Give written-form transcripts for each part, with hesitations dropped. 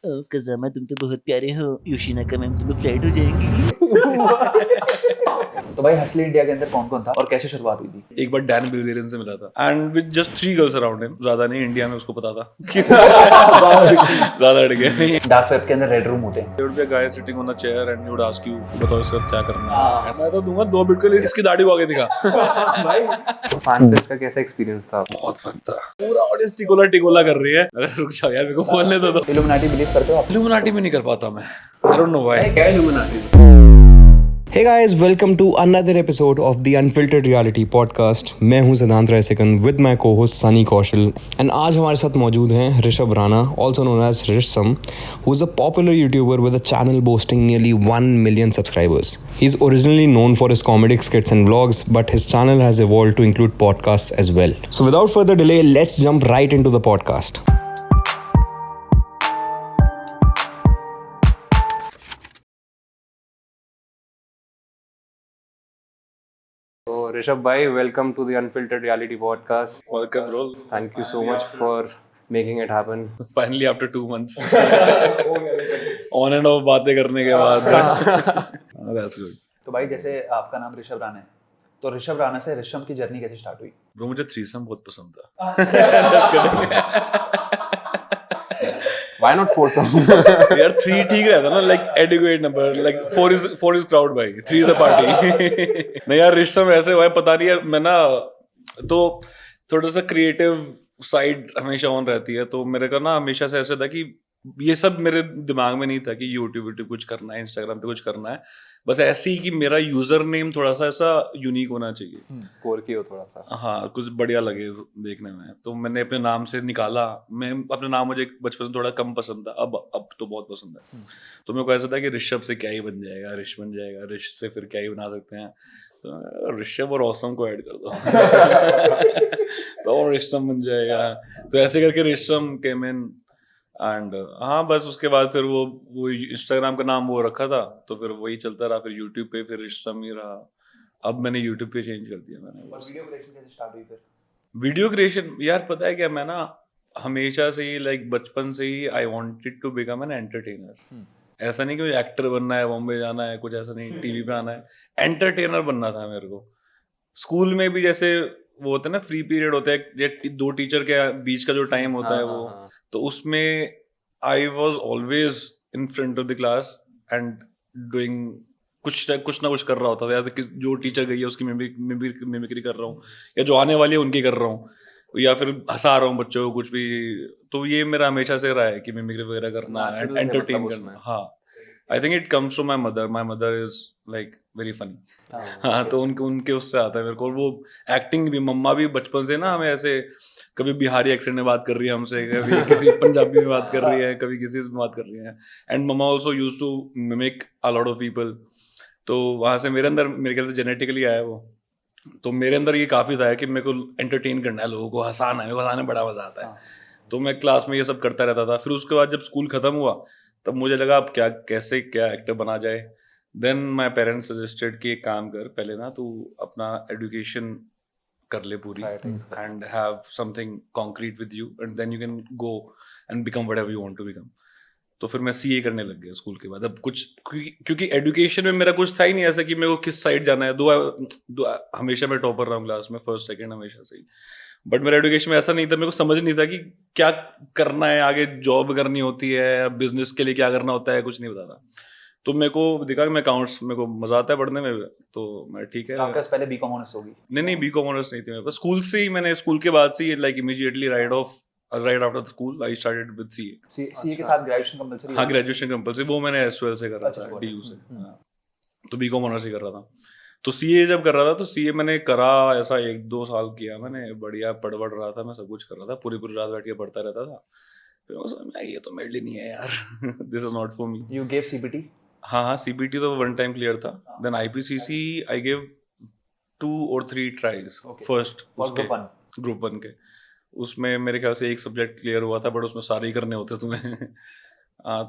ओ Kazama तुम तो बहुत प्यारे हो, योशिना का मैम तुम्हें फ्लैट हो जाएंगी। तो भाई हसली इंडिया के अंदर कौन कौन था और कैसे शुरुआत हुई थी? एक बार डैन बिल्जेरियन से मिला था and with just 3 girls around him, ज्यादा नहीं, इंडिया में उसको पता था कि ज्यादा अड़ गया नहीं। डार्क वेब के अंदर रेड रूम होते हैं। There would be a guy sitting on a chair and he would ask you, बताओ इसका क्या करना है। मैं तो दूंगा 2 बिट के लिए, इसकी दाढ़ी को आगे दिखा। फैन फेस्ट का कैसा एक्सपीरियंस था? बहुत फन था। पूरा ऑडियंस टिकोला टिकोला कर रही है। अगर रुक जाओ यार, मेरे को बोलने दो। इल्यूमिनाटी बिलीव करते हो आप? इल्यूमिनाटी में नहीं कर पाता मैं। I don't know why। क्या illuminati? Hey guys, welcome to another episode of the Unfiltered Reality Podcast. मैं हूं सिद्धांत रायसेकन with my co-host Sunny Kaushal and आज हमारे साथ मौजूद हैं Rishabh Rana, also known as Rishsam, who is a popular YouTuber with a channel boasting nearly 1 million subscribers. He's originally known for his comedic skits and vlogs, but his channel has evolved to include podcasts as well. So without further delay, let's jump right into the podcast. So Rishabh bhai, welcome to the Unfiltered Reality Podcast. Welcome bro। Thank you so much for making it happen. Finally after 2 months। On and off बातें करने के बाद। That's good। तो भाई जैसे आपका नाम ऋषभ राणा है, तो ऋषभ राणा से ऋषम की जर्नी कैसे स्टार्ट हुई? ब्रो मुझे थ्रीसम बहुत पसंद था। Just kidding। Why not foursome? यार 3 ठीक रहता ना, like adequate number, like 4 is crowd भाई, 3 इज अ पार्टी। नहीं यार, रिश्तम ऐसे हुआ है, पता नहीं है, मैं ना तो थोड़ा सा क्रिएटिव साइड हमेशा ऑन रहती है, तो मेरे का ना हमेशा से ऐसे था कि ये सब मेरे दिमाग में नहीं था कि यूट्यूब कुछ करना है, इंस्टाग्राम पे कुछ करना है, बस ऐसे ही कि मेरा यूजर नेम थोड़ा सा ऐसा यूनिक होना चाहिए, Quirky हो थोड़ा सा। हाँ कुछ बढ़िया लगे देखने में, तो मैंने अपने नाम से निकाला। मैं अपना नाम मुझे बचपन से थोड़ा कम पसंद था, अब तो बहुत पसंद है। तो मेरे को ऐसा था कि ऋषभ से क्या ही बन जाएगा, ऋष बन जाएगा, ऋष से फिर क्या ही बना सकते हैं, तो ऋषभ और ऑसम को ऐड कर दो तो और ऋषम बन जाएगा। तो ऐसे करके ऋषम केम इन एंड हाँ बस उसके बाद फिर वो इंस्टाग्राम का नाम वो रखा था, तो फिर वही चलता रहा, फिर यूट्यूब पे फिर ऋषम ही रहा। अब मैंने यूट्यूब पे चेंज कर दिया मैंने। और वीडियो क्रिएशन कैसे स्टार्ट हुई फिर? वीडियो क्रिएशन यार पता है क्या, मैं ना हमेशा से ही लाइक बचपन से ही I wanted to become an entertainer. ऐसा नहीं कि मुझे एक्टर बनना है, बॉम्बे जाना है, कुछ ऐसा नहीं, टीवी पे आना है, एंटरटेनर बनना था मेरे को। स्कूल में भी जैसे वो होता है ना, फ्री पीरियड होता है, 2 टीचर के बीच का जो टाइम होता है वो, तो उसमें I was always in front of the class and doing कुछ ना कुछ कर रहा होता था, या तो जो टीचर गई है उसकी मिमिक्री कर रहा हूँ, या जो आने वाली है उनकी कर रहा हूँ, या फिर हंसा रहा हूँ बच्चों को कुछ भी। तो ये मेरा हमेशा से रहा है कि मिमिक्री वगैरह करना, एंटरटेन करना। हाँ, I think it comes from my mother is like very funny. हाँ, तो उनके उससे आता है मेरे को। वो एक्टिंग भी, मम्मा भी बचपन से ना हमें ऐसे, कभी बिहारी एक्सेंट में बात कर रही है हमसे, कभी किसी पंजाबी में बात कर रही है, कभी किसी में बात कर रही है, and mamma also use to mimic a lot of people. तो वहाँ से मेरे अंदर, मेरे ख्याल से जेनेटिकली आया वो, तो मेरे अंदर ये काफ़ी था कि मेरे को एंटरटेन करना है, लोगों को हंसाना है, मेरे को हंसाने में बड़ा मजा आता है। तो मैं क्लास में ये सब करता रहता था। फिर उसके बाद जब स्कूल खत्म हुआ, तब मुझे लगा अब क्या एक्टर बना जाए। देन माई पेरेंट्स सजेस्टेड कि एक काम कर, पहले ना तू अपना एजुकेशन कर ले पूरी, and have something concrete with you, and then you can go and become whatever you want to become. तो फिर मैं सीए करने लग गया स्कूल के बाद। अब कुछ क्योंकि एजुकेशन में मेरा कुछ था ही नहीं ऐसा कि मेरे को किस साइड जाना है। हमेशा मैं टॉपर रहा हूँ क्लास में, फर्स्ट सेकंड हमेशा से ही, बट मेरा एजुकेशन में ऐसा नहीं था, मेरे को समझ नहीं था कि क्या करना है आगे, जॉब करनी होती है, बिजनेस के लिए क्या करना होता है, कुछ नहीं पता था। तो मेरे को दिखा कि मैं अकाउंट्स, मेरे को मजा आता है पढ़ने में, तो मैं ठीक है। आपके पास पहले बीकॉम ऑनर्स होगी? नहीं, बीकॉम ऑनर्स नहीं थी मेरे पास। स्कूल से ही मैंने, स्कूल के बाद से ही like immediately right after the school I started with CA। CA के साथ ग्रेजुएशन कंपलसरी? हाँ, ग्रेजुएशन कंपलसरी, वो मैंने एसयूएल से कर रहा था, डीयू से। हाँ, तो बीकॉम ऑनर्स ही कर रहा था। तो सीए जब कर रहा था, तो सीए मैंने करा ऐसा 1-2 साल किया मैंने, बढ़िया पढ़ रहा था मैं, सब कुछ कर रहा था, पूरी रात बैठ के पढ़ता रहता था। फिर ये तो मेरे लिए नहीं है यार, this is not for me. You gave CBT? हाँ, सीबीटी तो 1 टाइम क्लियर था। Then IPCC I give 2 or 3 tries. First group 1 के, उसमें मेरे ख्याल से एक सब्जेक्ट क्लियर हुआ था, बट उसमें सारे ही करने होते तुम्हें।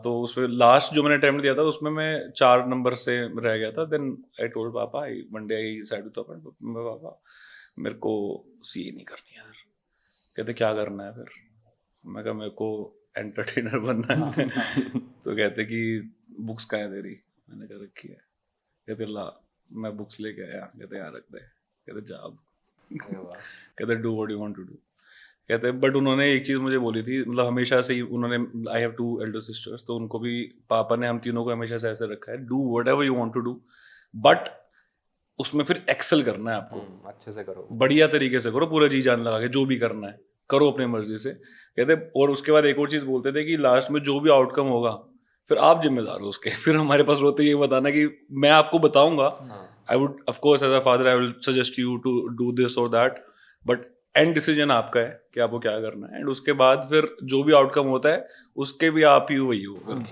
तो उसमें लास्ट जो मैंने अटेम्प्ट दिया था, उसमें मैं 4 नंबर से रह गया था। Then I told papa, one day I decided to papa मेरे को सीए नहीं करनी यार। कहते क्या करना है फिर? मैं कहा मेरे को एंटरटेनर बनना है। तो कहते कि बुक्स कहाँ है तेरी, मैंने कहा रखी है। कहते ला, मैं बुक्स लेके आया। कहते यहाँ रख दे। कहते जा अब। कहते do what you want to do. कहते बट उन्होंने एक चीज़ मुझे बोली थी, मतलब हमेशा से ही उन्होंने, आई हैव 2 एल्डर सिस्टर्स, तो उनको भी पापा ने हम तीनों को हमेशा से ऐसे रखा है, do whatever you want to do, but उसमें फिर एक्सेल करना है आपको, अच्छे से करो, बढ़िया तरीके से करो, पूरा जी जान लगा के जो भी करना है करो अपनी मर्जी से। कहते और उसके बाद एक और चीज़ बोलते थे कि लास्ट में जो भी आउटकम होगा फिर आप जिम्मेदार हो उसके। फिर हमारे पास रोते ये बताना कि मैं आपको बताऊंगा, I would of course as a father I will suggest you to do this और दैट, बट एंड डिसीजन आपका है कि आपको क्या करना है, एंड उसके बाद फिर जो भी आउटकम होता है उसके भी आप ही वही हो।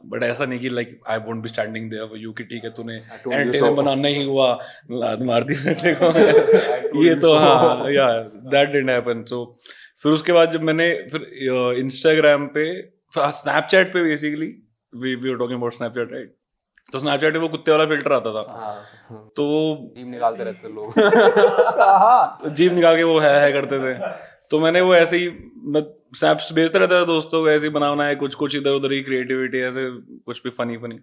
बट ऐसा नहीं कि like I won't be standing there for you कि ठीक है तूने एंटीना बनाना ही हुआ, लात मार दी मेरे को। ये तो हाँ यार दैट डिडंट हैपन। सो फिर उसके बाद जब मैंने फिर इंस्टाग्राम पे, स्नैपचैट पे basically we were talking about Snapchat right, तो स्नैपचैट पे वो कुत्ते वाला फिल्टर आता था, तो जीभ निकालते रहते लोग। तो जीभ निकाल के वो है करते थे। तो मैंने वो ऐसे ही मैं स्नैप्स भेजते रहता था दोस्तों को, ऐसे ही बनाना है कुछ इधर उधर ही क्रिएटिविटी, ऐसे कुछ भी फनी।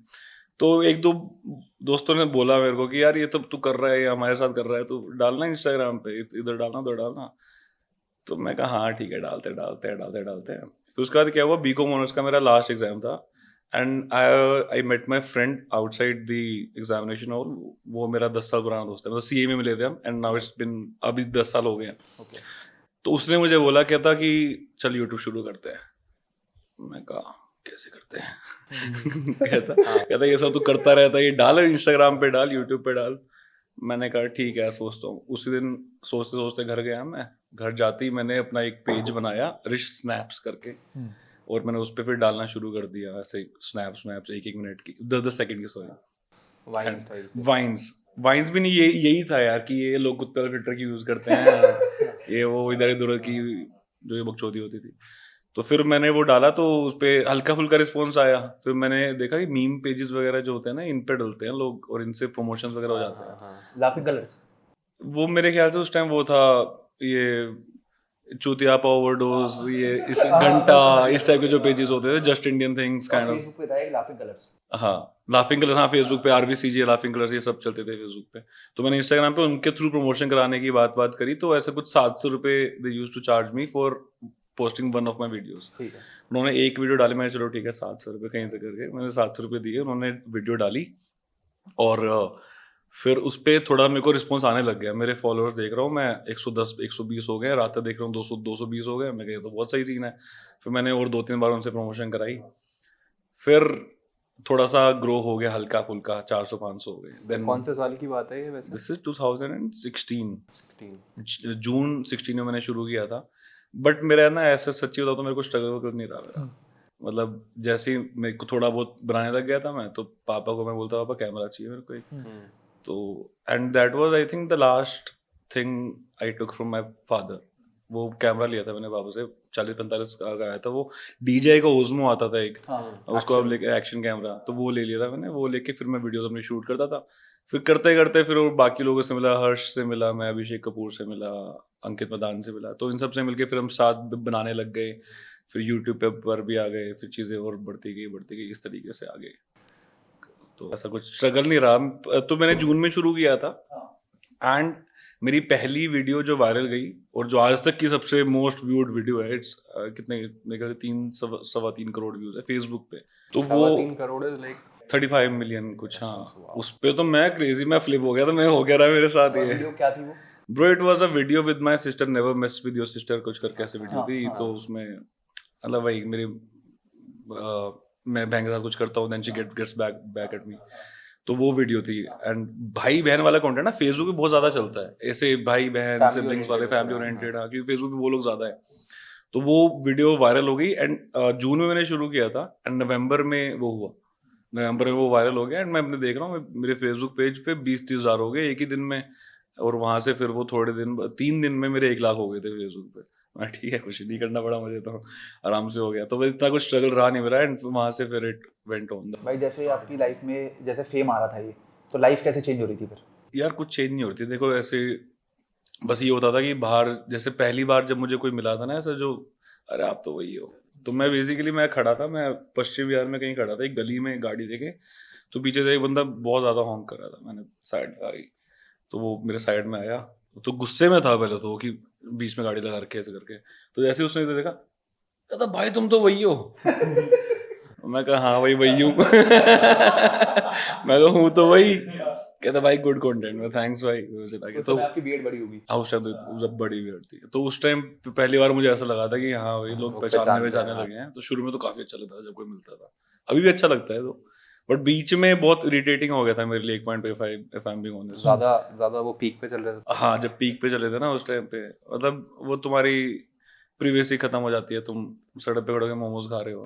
तो एक दो दोस्तों ने बोला मेरे को कि यार ये तो तू कर रहा है, हमारे साथ कर रहा है, तो डालना इंस्टाग्राम पे, इधर डालना उधर डालना। तो मैं कहा हाँ ठीक है, डालते हैं। फिर उसके बाद क्या हुआ, बीकॉम ऑनर्स का मेरा लास्ट एग्जाम था, and I met my friend outside the examination hall. वो मेरा 10 साल पुराना दोस्त है, मतलब CA में मिले थे हम, एंड नाउ इट्स बिन अभी 10 साल हो गए हैं। तो उसने मुझे बोला, कहता कि चल यूट्यूब शुरू करते हैं। मैं कहा कैसे करते हैं? कहता ये सब तू करता रहता है, ये डाल इंस्टाग्राम पे डाल, यूट्यूब पे डाल। मैंने कहा ठीक है सोचता हूँ। उसी दिन सोचते सोचते घर गया मैं। घर जाते ही मैंने अपना एक पेज बनाया रिश स्नैप्स करके, और मैंने उस पर फिर डालना शुरू कर दिया ऐसे स्नैप्स 1-1 मिनट की, 10-10 सेकंड की, सॉरी वाइन्स भी नहीं, यही था यार कि ये लोग कुत्ते फिल्टर की यूज करते हैं, ये वो इधर उधर की जो ये बकचोदी होती थी। तो फिर मैंने वो डाला, तो उस पर हल्का फुल्का रिस्पॉन्स आया। फिर मैंने देखा कि मीम पेजेस वगैरह जो होते हैं ना, इन पे डलते हैं लोग और इनसे प्रमोशंस वगैरह हो जाते हैं। लाफिंग कलर्स, वो मेरे ख्याल से उस टाइम वो था ये चूतिया ओवरडोज, ये इस घंटा, इस टाइप के जो पेजेस होते थे, just Indian things kind of. Facebook पे था एक लाफिंग कलर्स। हाँ लाफिंग कलर्स, हाँ फेसबुक पे RVCG लाफिंग कलर्स ये सब चलते थे फेसबुक पे। तो मैंने इंस्टाग्राम पे उनके थ्रू प्रमोशन कराने की बात करी, तो ऐसे कुछ 700 रुपये they used to charge me for posting one of my videos. उन्होंने एक वीडियो डाली, मैंने चलो ठीक है 700 रुपये कहीं से करके मैंने 700 रुपये दिए, उन्होंने वीडियो डाली, और फिर उस पर थोड़ा मेरे को रिस्पॉन्स आने लग गया। मेरे फॉलोअर्स देख रहा हूँ मैं 110-120 हो गए, रात तक देख रहा हूँ 200-220 हो गए। मैं कह तो बहुत सही सीन है। फिर मैंने और 2-3 बार उनसे प्रमोशन कराई, फिर थोड़ा सा ग्रो हो गया, हल्का फुल्का 400-500 हो गए। देन कौन से साल की बात है ये वैसे? दिस इज 2016 जून 16 में मैंने शुरू किया था। बट मेरा ना ऐसा सच्ची बताऊँ तो मेरे को स्ट्रगल कर नहीं रहा मेरा, मतलब जैसे ही मेरे को थोड़ा बहुत बनाने लग गया था मैं, तो पापा को मैं बोलता पापा कैमरा चाहिए मेरे को एक। तो and that was I think the last thing I took from my father. वो कैमरा लिया था मैंने पापा से, 40-45 का आया था वो, DJI का ओज़मो आता था एक, उसको अब लेके एक्शन कैमरा, तो वो ले लिया था मैंने। वो लेके फिर मैं वीडियोस अपनी शूट करता था। फिर करते करते फिर बाकी लोगों से मिला, हर्ष से मिला मैं, अभिषेक कपूर से मिला, अंकित मदान से मिला, तो इन सब से मिलके फिर हम साथ बनाने लग गए। फिर यूट्यूब पर भी आ गए, फिर चीज़ें और बढ़ती गई, इस तरीके से आ गए। तो ऐसा कुछ स्ट्रगल नहीं रहा। तो मैंने जून में शुरू किया था, एंड मेरी पहली वीडियो जो वायरल गई और जो आज तक की सबसे मोस्ट व्यूड वीडियो है, इट्स कितने मेरे ख्याल से 3-3.25 करोड़ व्यूज है फेसबुक पे। तो वो 3 करोड़ इज लाइक 35 मिलियन कुछ। हाँ उस पे तो मैं क्रेजी, मैं फ्लिप हो गया था, मैं हो गया रहा मेरे साथ ये। वीडियो क्या थी वो? Bro it was a video with my sister, never miss with your sister, कुछ करके ऐसे वीडियो थी। तो उसमें मतलब वही मेरी मैं बहन के साथ कुछ करता हूँ, then she gets back at me, तो वो वीडियो थी। एंड भाई बहन वाला कंटेंट ना फेसबुक पे बहुत ज्यादा चलता है, ऐसे भाई बहन सिबलिंग्स वाले, फैमिली ओरिएंटेड, हाँ, क्योंकि फेसबुक पे वो लोग ज्यादा है। तो वो वीडियो वायरल हो गई, एंड जून में मैंने शुरू किया था, एंड नवंबर में वो हुआ, नवंबर में वो वायरल हो गया। एंड मैं अपने देख रहा हूँ मेरे फेसबुक पेज पे 20-30 हज़ार हो गए एक ही दिन में, और वहां से फिर वो थोड़े दिन 3 दिन में मेरे 1 लाख हो गए थे फेसबुक पे। मैं ठीक है, कुछ नहीं करना पड़ा मुझे, तो आराम से हो गया। तो इतना कुछ स्ट्रगल रहा नहीं मेरा, एंड वहां से फिर इट वेंट ऑन। भाई जैसे आपकी लाइफ में जैसे फेम आ रहा था, ये तो लाइफ कैसे चेंज हो रही थी फिर? यार कुछ चेंज नहीं होती, देखो ऐसे बस ये होता था कि बाहर, जैसे पहली बार जब मुझे कोई मिला था ना ऐसा, जो अरे आप तो वही हो, तो मैं बेसिकली मैं खड़ा था, मैं पश्चिम बिहार में कहीं खड़ा था, एक गली में गाड़ी देखे, तो पीछे से एक बंदा बहुत ज़्यादा हॉन्क कर रहा था, मैंने साइड आई, तो वो मेरे साइड में आया, तो गुस्से में था पहले तो वो कि बीच में गाड़ी लगा रखे ऐसे करके, तो जैसे उसने देखा, कहता भाई तुम तो वही हो। मैं कहा हाँ भाई वही हूँ। मैं तो हूँ तो वही। कहता भाई गुड कंटेंट में, थैंक्स भाई। तो आपकी बीएड बड़ी होगी। हाँ उस टाइम तो जब बड़ी बियर्ड थी, तो उस टाइम पहली बार मुझे ऐसा लगा था कि हाँ भाई लोग पहचानने में जाने लगे हैं। तो शुरू में तो काफी अच्छा लगता था जब कोई मिलता था, अभी भी अच्छा लगता है तो, बट बीच में बहुत इरिटेटिंग हो गया था मेरे लिए 1.5 if I'm being honest। ज्यादा वो पीक पे चल रहे थे। हाँ जब पीक पे चले थे ना उस टाइम पे, मतलब वो तुम्हारी प्रीवियसली खत्म हो जाती है, तुम सड़क पे खड़े होकर मोमोज खा रहे हो,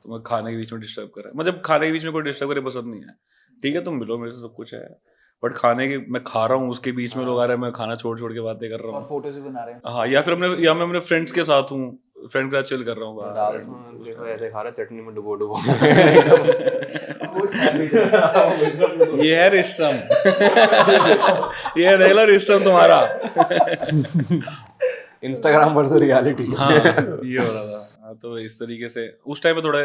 तुम्हें खाने के बीच में डिस्टर्ब कर रहा है, मतलब खाने के बीच में कोई डिस्टर्ब करे पसंद नहीं है, ठीक है तुम मिलो मेरे से सब कुछ है, बट खाने के मैं खा रहा हूँ उसके बीच में लोग आ रहे हैं, मैं खाना छोड़ छोड़ के बातें कर रहा हूँ, फोटोज भी बना रहे हैं। हाँ या फिर मैं अपने फ्रेंड्स के साथ हूँ, फ्रेंड के साथ चिल कर रहा हूँ बाहर। देखो ऐसे खा रहा चटनी में डुबो डुबो। ये है रिश्तम। ये देख लो रिश्तम तुम्हारा। इंस्टाग्राम पर से रियलिटी। हाँ ये हो रहा था। हाँ, तो इस तरीके से उस टाइम पे थोड़ा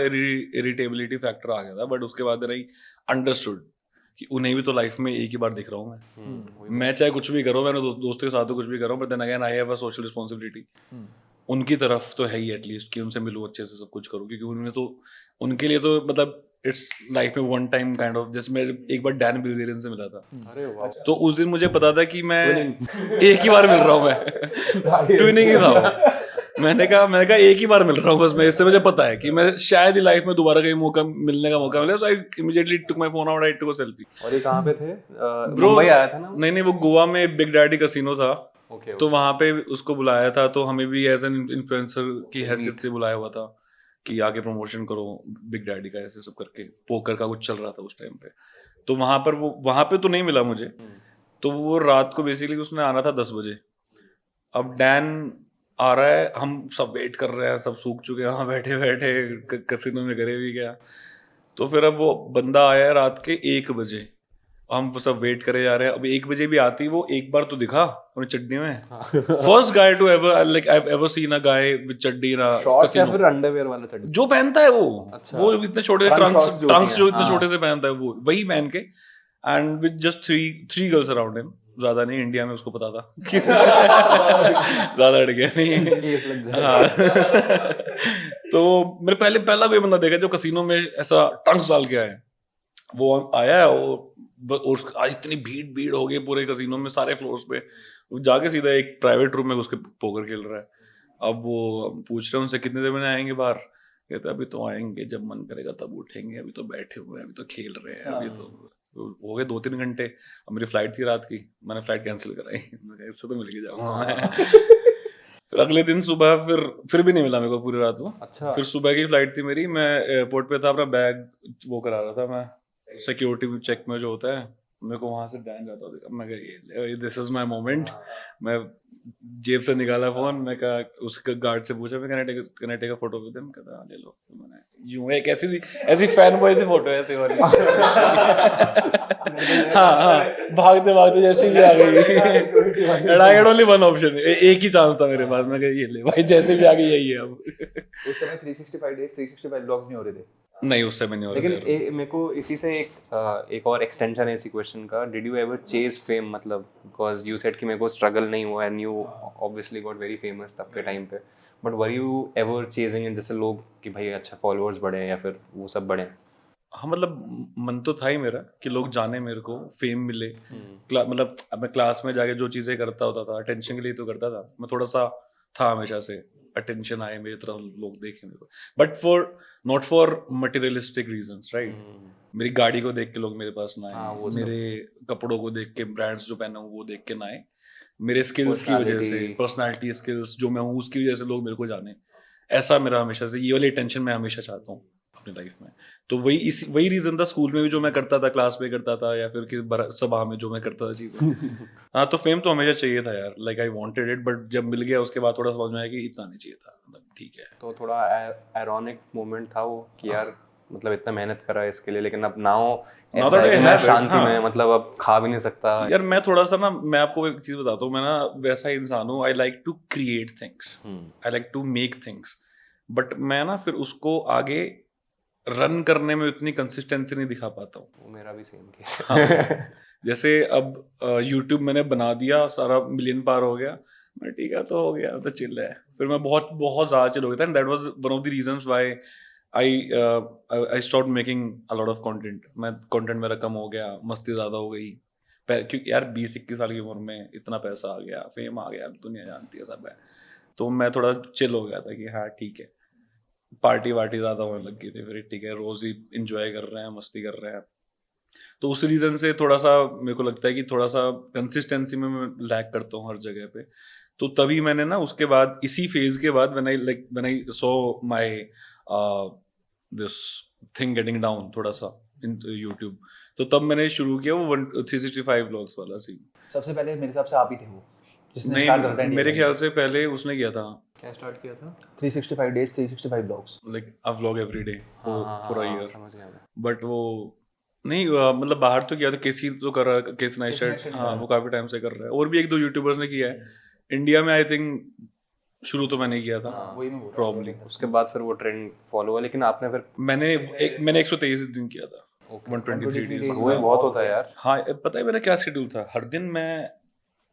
इरिटेबिलिटी फैक्टर आ गया था, बट उसके बाद आई अंडरस्टूड कि उन्हें भी तो लाइफ में एक ही बार दिख रहा हूँ मैं चाहे कुछ भी करूँ, मैंने दोस्तों के साथ तो कुछ भी करूँ, but then again I have a social responsibility उनकी तरफ तो है ही एटलीस्ट कि उनसे मिलूँ अच्छे से सब कुछ करूँ, क्योंकि उन्हें तो उनके लिए तो मतलब इट्स लाइफ में वन टाइम काइंड ऑफ, जैसे मैं एक बार डैन बिल्जेरियन से मिला था, अरे वाह। तो उस दिन मुझे पता था कि मैं एक ही बार मिल रहा हूँ, मैं ट्विनिंग ही था वो। मैंने कहा एक ही बार मिल रहा हूँ बस मैं, इससे मुझे पता है कि मैं शायद ही लाइफ में दोबारा कहीं मिलने का मौका मिले, so I immediately took my phone out, I took a selfie. और ये कहाँ पे थे? ब्रो मुंबई आया था ना? नहीं वो गोवा में बिग डैडी कैसीनो था, ओके। तो वहां पे उसको बुलाया था, तो हमें भी एज एन इन्फ्लुएंसर की हैसियत से बुलाया हुआ था कि आगे प्रमोशन करो बिग डैडी का, ऐसे सब करके पोकर का कुछ चल रहा था उस टाइम पे। तो वहां पे तो नहीं मिला मुझे, तो वो रात को बेसिकली उसने आना था 10 बजे। अब डैन आ रहा है, हम सब वेट कर रहे हैं, सब सूख चुके हैं वहाँ बैठे बैठे, कैसीनो में करे भी क्या। तो फिर अब वो बंदा आया रात के 1 बजे, हम सब वेट करे जा रहे हैं। अब 1 बजे भी आती वो एक बार तो दिखा अपनी चड्डी में, first guy to ever like I have ever seen a guy with चड्डी ना शॉर्ट्स या फिर अंडरवेयर वाला चड्डी जो पहनता है वो। अच्छा। वो इतने छोटे ट्रंक्स जो इतने छोटे से पहनता है वो वही पहन के, and with just three girls around him, ज्यादा नहीं, इंडिया में उसको पता था कि ज्यादा अड़ गया नहीं। हाँ। तो मेरे पहला कोई बंदा देखा जो कसिनो में ऐसा ट्रंक्स डाल के आया, वो आया और आज इतनी भीड़ हो गई पूरे कसिनो में, सारे फ्लोर्स पे, वो जाके सीधा एक प्राइवेट रूम में उसके पोकर खेल रहा है। अब वो पूछ रहे हैं उनसे कितने देर में आएंगे बाहर, कहते अभी तो आएंगे जब मन करेगा तब उठेंगे, अभी तो बैठे हुए हैं, अभी तो खेल रहे हैं, अभी तो हो गए 2-3 घंटे। अब मेरी फ्लाइट थी रात की, मैंने फ्लाइट कैंसिल कराई, इससे तो मिल के जाऊंगा। फिर अगले दिन सुबह फिर भी नहीं मिला मेरे को पूरी रात वो। अच्छा। फिर सुबह की फ्लाइट थी मेरी, मैं एयरपोर्ट पे था, अपना बैग वो करा रहा था मैं, सिक्योरिटी चेक में जो होता है, मेरे को वहां से डैन जाता देखा, मैं कहा दिस इज माय मोमेंट। मैं जेब से निकाला फोन, मैं कहा उसके गार्ड से पूछा मैं can I take a photo with him, कहता ले लो। मैंने यूं एक ऐसी फैन बॉय सी फोटो है ऐसी वाली। हाँ भागते जैसे भी आ गई। I had only one option, एक ही चांस था मेरे पास, मैं कहा ये ले भाई जैसे भी आ गई यही है। अब उस समय 365 डेज 365 व्लॉग्स नहीं हो रहे थे। नहीं उससे भी नहीं हो रहा। लेकिन मेरे को इसी से एक और एक्सटेंशन है इसी क्वेश्चन का, did you ever chase fame? मतलब बिकॉज यू सेड कि मेरे को स्ट्रगल नहीं हुआ and you obviously got very famous तब के टाइम पे, but were you ever chasing इन जैसे लोग कि भाई अच्छा फॉलोअर्स बढ़े या फिर वो सब बढ़े? हाँ मतलब मन तो था ही मेरा कि लोग जाने मेरे को, फेम मिले। मतलब अब मैं क्लास में जाके जो चीज़ें करता होता था अटेंशन के लिए तो करता था, मैं थोड़ा सा था हमेशा से अटेंशन आए मेरी तरफ, लोग देखें मेरे को, but not for materialistic reasons, right. मेरी गाड़ी को देख के लोग मेरे पास ना आए, मेरे कपड़ों को देख के, ब्रांड्स जो पहना हूँ वो देख के ना आए, मेरे स्किल्स की वजह से, पर्सनालिटी स्किल्स जो मैं हूँ उसकी वजह से लोग मेरे को जाने। ऐसा मेरा हमेशा से, ये वाली अटेंशन मैं हमेशा चाहता हूँ अपनी लाइफ में। तो वही रीजन था स्कूल में भी जो मैं करता था, क्लास में करता था, या फिर किसी सभा में जो मैं करता था चीजें। हाँ तो फेम तो हमेशा चाहिए था यार, like I wanted it, but जब मिल गया उसके बाद थोड़ा समझ में आया कि इतना नहीं चाहिए था, मतलब ठीक है। तो थोड़ा आयरॉनिक मोमेंट था वो कि यार मतलब इतना मेहनत करा है इसके लिए, लेकिन अब नाउ ऐसा है कि मैं शांति में, मतलब अब खा भी नहीं सकता यार। मैं थोड़ा सा ना, मैं आपको एक चीज बताता हूँ, मैं ना वैसा इंसान हूँ, I like to create things, I like to make things. But मैं ना फिर उसको आगे रन करने में उतनी कंसिस्टेंसी नहीं दिखा पाता हूँ। वो मेरा भी सेम केस है। हाँ, जैसे अब यूट्यूब मैंने बना दिया, सारा मिलियन पार हो गया, मैं ठीक है तो हो गया तो चिल है, फिर मैं बहुत बहुत ज़्यादा चिल हो गया था। And that was one of the reasons why I stop making a lot of content. मैं कंटेंट मेरा कम हो गया, मस्ती ज़्यादा हो गई, क्योंकि यार 20-21 साल की उम्र में इतना पैसा आ गया, फेम आ गया, दुनिया जानती है, सब है, तो मैं थोड़ा चिल हो गया था कि हाँ ठीक है, पार्टी वार्टी ज़्यादा होने लग गई थी, फिर ठीक है रोज़ ही इंजॉय कर रहे हैं, मस्ती कर रहे हैं। तो उस रीज़न से थोड़ा सा मेरे को लगता है कि थोड़ा सा कंसिस्टेंसी में मैं लैक करता हूँ हर जगह पे। तो तभी मैंने ना उसके बाद, इसी फेज के बाद, when I saw my this thing getting down थोड़ा सा इन यूट्यूब, तो तब मैंने शुरू किया वो 365 व्लॉग्स वाला सीन। सबसे पहले मेरे हिसाब से आप ही थे वो जिसने स्टार्ट करता है नहीं, मेरे ख्याल से पहले उसने किया था, क्या स्टार्ट किया था? 365 days 365 blogs. Like a vlog every day for a year. समझ गया मैं। बट वो नहीं मतलब बाहर तो किया था, केसी तो कर रहा है, केसी नाइस्टेड, हाँ वो काफी टाइम से कर रहा है, और भी एक दो यूट्यूबर्स ने किया है। इंडिया में आई थिंक शुरू तो मैंने किया था वही मैं बोल रहा हूँ। प्रॉब्ली, उसके बाद फिर वो ट्रेंड फॉलो हुआ, लेकिन आपने फिर मैंने 123 दिन किया था, 123 डेज। वो बहुत होता है यार। हाँ पता है मेरा क्या शेड्यूल था, हर दिन मैं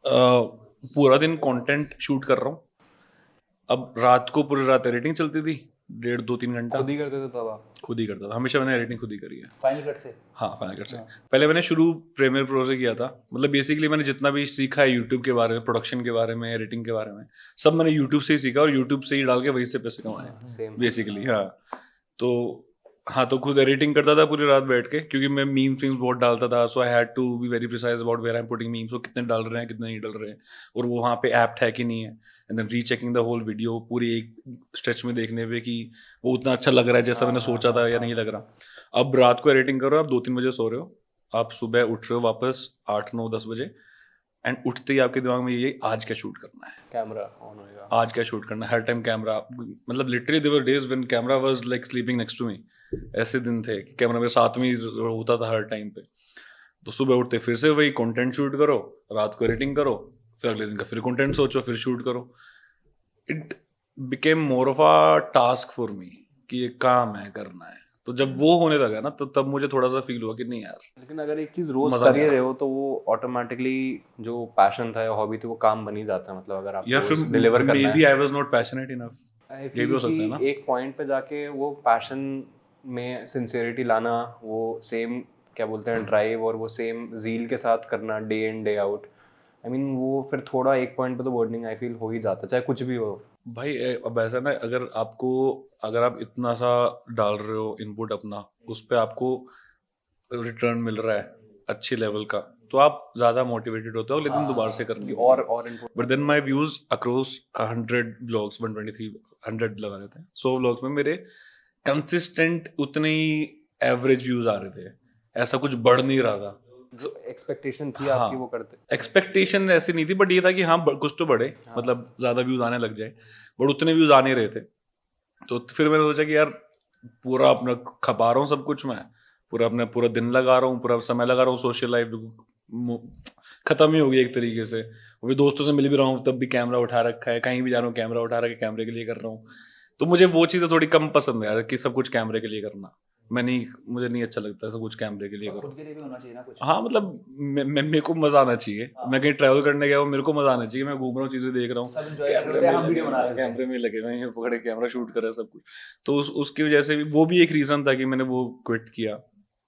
पूरा दिन कंटेंट शूट कर रहा हूँ। अब रात को पूरी रात एडिटिंग चलती थी, 1.5-2-3 घंटा खुद ही करते थे तब आप? खुद ही करता था, हमेशा मैंने एडिटिंग खुद ही करी है। फाइनल कट से। हाँ फाइनल कट से। पहले मैंने शुरू प्रीमियर प्रो से किया था, मतलब बेसिकली मैंने जितना भी सीखा है यूट्यूब के बारे में, प्रोडक्शन के बारे में, एडिटिंग के बारे में, सब मैंने यूट्यूब से ही सीखा और यूट्यूब से ही डाल के वहीं से पैसे कमाए सेम बेसिकली। हाँ तो खुद एडिटिंग करता था पूरी रात बैठ के, क्योंकि मैं मीम फिल्म्स बहुत डालता था, so I had to be very precise about where I am putting memes, वो कितने डाल रहे हैं कितने नहीं डाल रहे हैं, और वो वहाँ पे ऐप्ट है कि नहीं है, and then rechecking the whole video पूरी एक स्ट्रेच में देखने पे कि वो उतना अच्छा लग रहा है जैसा मैंने सोचा था या नहीं लग रहा। अब रात को एडिटिंग कर रहे हो, आप 2-3 बजे सो रहे हो, आप सुबह उठ रहे हो वापस 8-9-10 बजे, एंड उठते ही आपके दिमाग में ये आज क्या शूट करना है, कैमरा ऑन होएगा, आज क्या शूट करना है, हर टाइम कैमरा, मतलब literally there were days when camera was like sleeping next to me. ऐसे दिन थे कि कैमरा मेरे साथ में ही होता था हर टाइम पे। तो सुबह उठते फिर से वही कंटेंट शूट करो, रात को एडिटिंग करो, फिर अगले दिन का फिर कंटेंट सोचो, फिर शूट करो। It became more of a task for me कि ये काम है, करना है। तो जब वो होने लगा ना, तो तब मुझे थोड़ा सा फील हुआ कि नहीं यार, लेकिन अगर एक चीज रोज मजा कर नहीं ही आ रहे हो तो वो ऑटोमेटिकली जो पैशन था या हॉबी थी वो काम बन ही जाता है। मतलब अगर आप या फिर डिलीवर करना मे बी है, I was not passionate enough. I ये भी feel हो सकता है कि ना। एक पॉइंट पे जाके वो पैशन में सिंसियरिटी लाना, वो सेम क्या बोलते हैं ड्राइव, और वो सेम जील के साथ करना day in day out, I mean वो फिर थोड़ा एक पॉइंट पे तो बर्निंग आई फील हो ही जाता, चाहे कुछ भी हो। भाई अब ऐसा ना, अगर आप इतना सा डाल रहे हो इनपुट अपना, उस पे आपको रिटर्न मिल रहा है अच्छे लेवल का, तो आप ज्यादा मोटिवेटेड होते हो अगले दिन दोबारा से करने के लिए। और input but then my views across 100 blogs, 123 100 लगा रहे थे, 100 ब्लॉग्स में मेरे कंसिस्टेंट उतने ही एवरेज व्यूज आ रहे थे, ऐसा कुछ बढ़ नहीं रहा था। जो एक्सपेक्टेशन थी हाँ। आपकी वो करते। एक्सपेक्टेशन ऐसी नहीं थी, बट ये था कि हाँ कुछ तो बढ़े, मतलब ज्यादा व्यूज आने लग जाए, बट उतने व्यूज आ नहीं रहे थे। तो फिर मैंने सोचा कि यार पूरा अपना खपा रहा हूँ सब कुछ, मैं पूरा दिन लगा रहा हूँ, पूरा समय लगा रहा हूँ, सोशल लाइफ खत्म ही हो गई एक तरीके से। वो भी दोस्तों से मिल भी रहा हूँ तब भी कैमरा उठा रखा है, कहीं भी जा रहा हूँ कैमरा उठा रखा है, कैमरे के लिए कर रहा हूँ। तो मुझे वो चीज़ें थोड़ी कम पसंद है यार, कि सब कुछ कैमरे के लिए करना। मुझे नहीं अच्छा लगता सब कुछ कैमरे के लिए करो। खुद के लिए भी होना चाहिए ना कुछ। हाँ मतलब मेरे को मजा आना चाहिए, मैं कहीं ट्रैवल करने गया हूँ, मेरे को मजा आना चाहिए, मैं घूम रहा हूँ, चीजें देख रहा हूँ, सब enjoy कर रहे होते हैं, हम वीडियो बना रहे होते हैं। कैमरे में लगे हुए हैं, पकड़े कैमरा शूट कर रहे हैं सब कुछ। तो उसकी वजह से भी वो भी एक रीजन था कि मैंने वो क्विट किया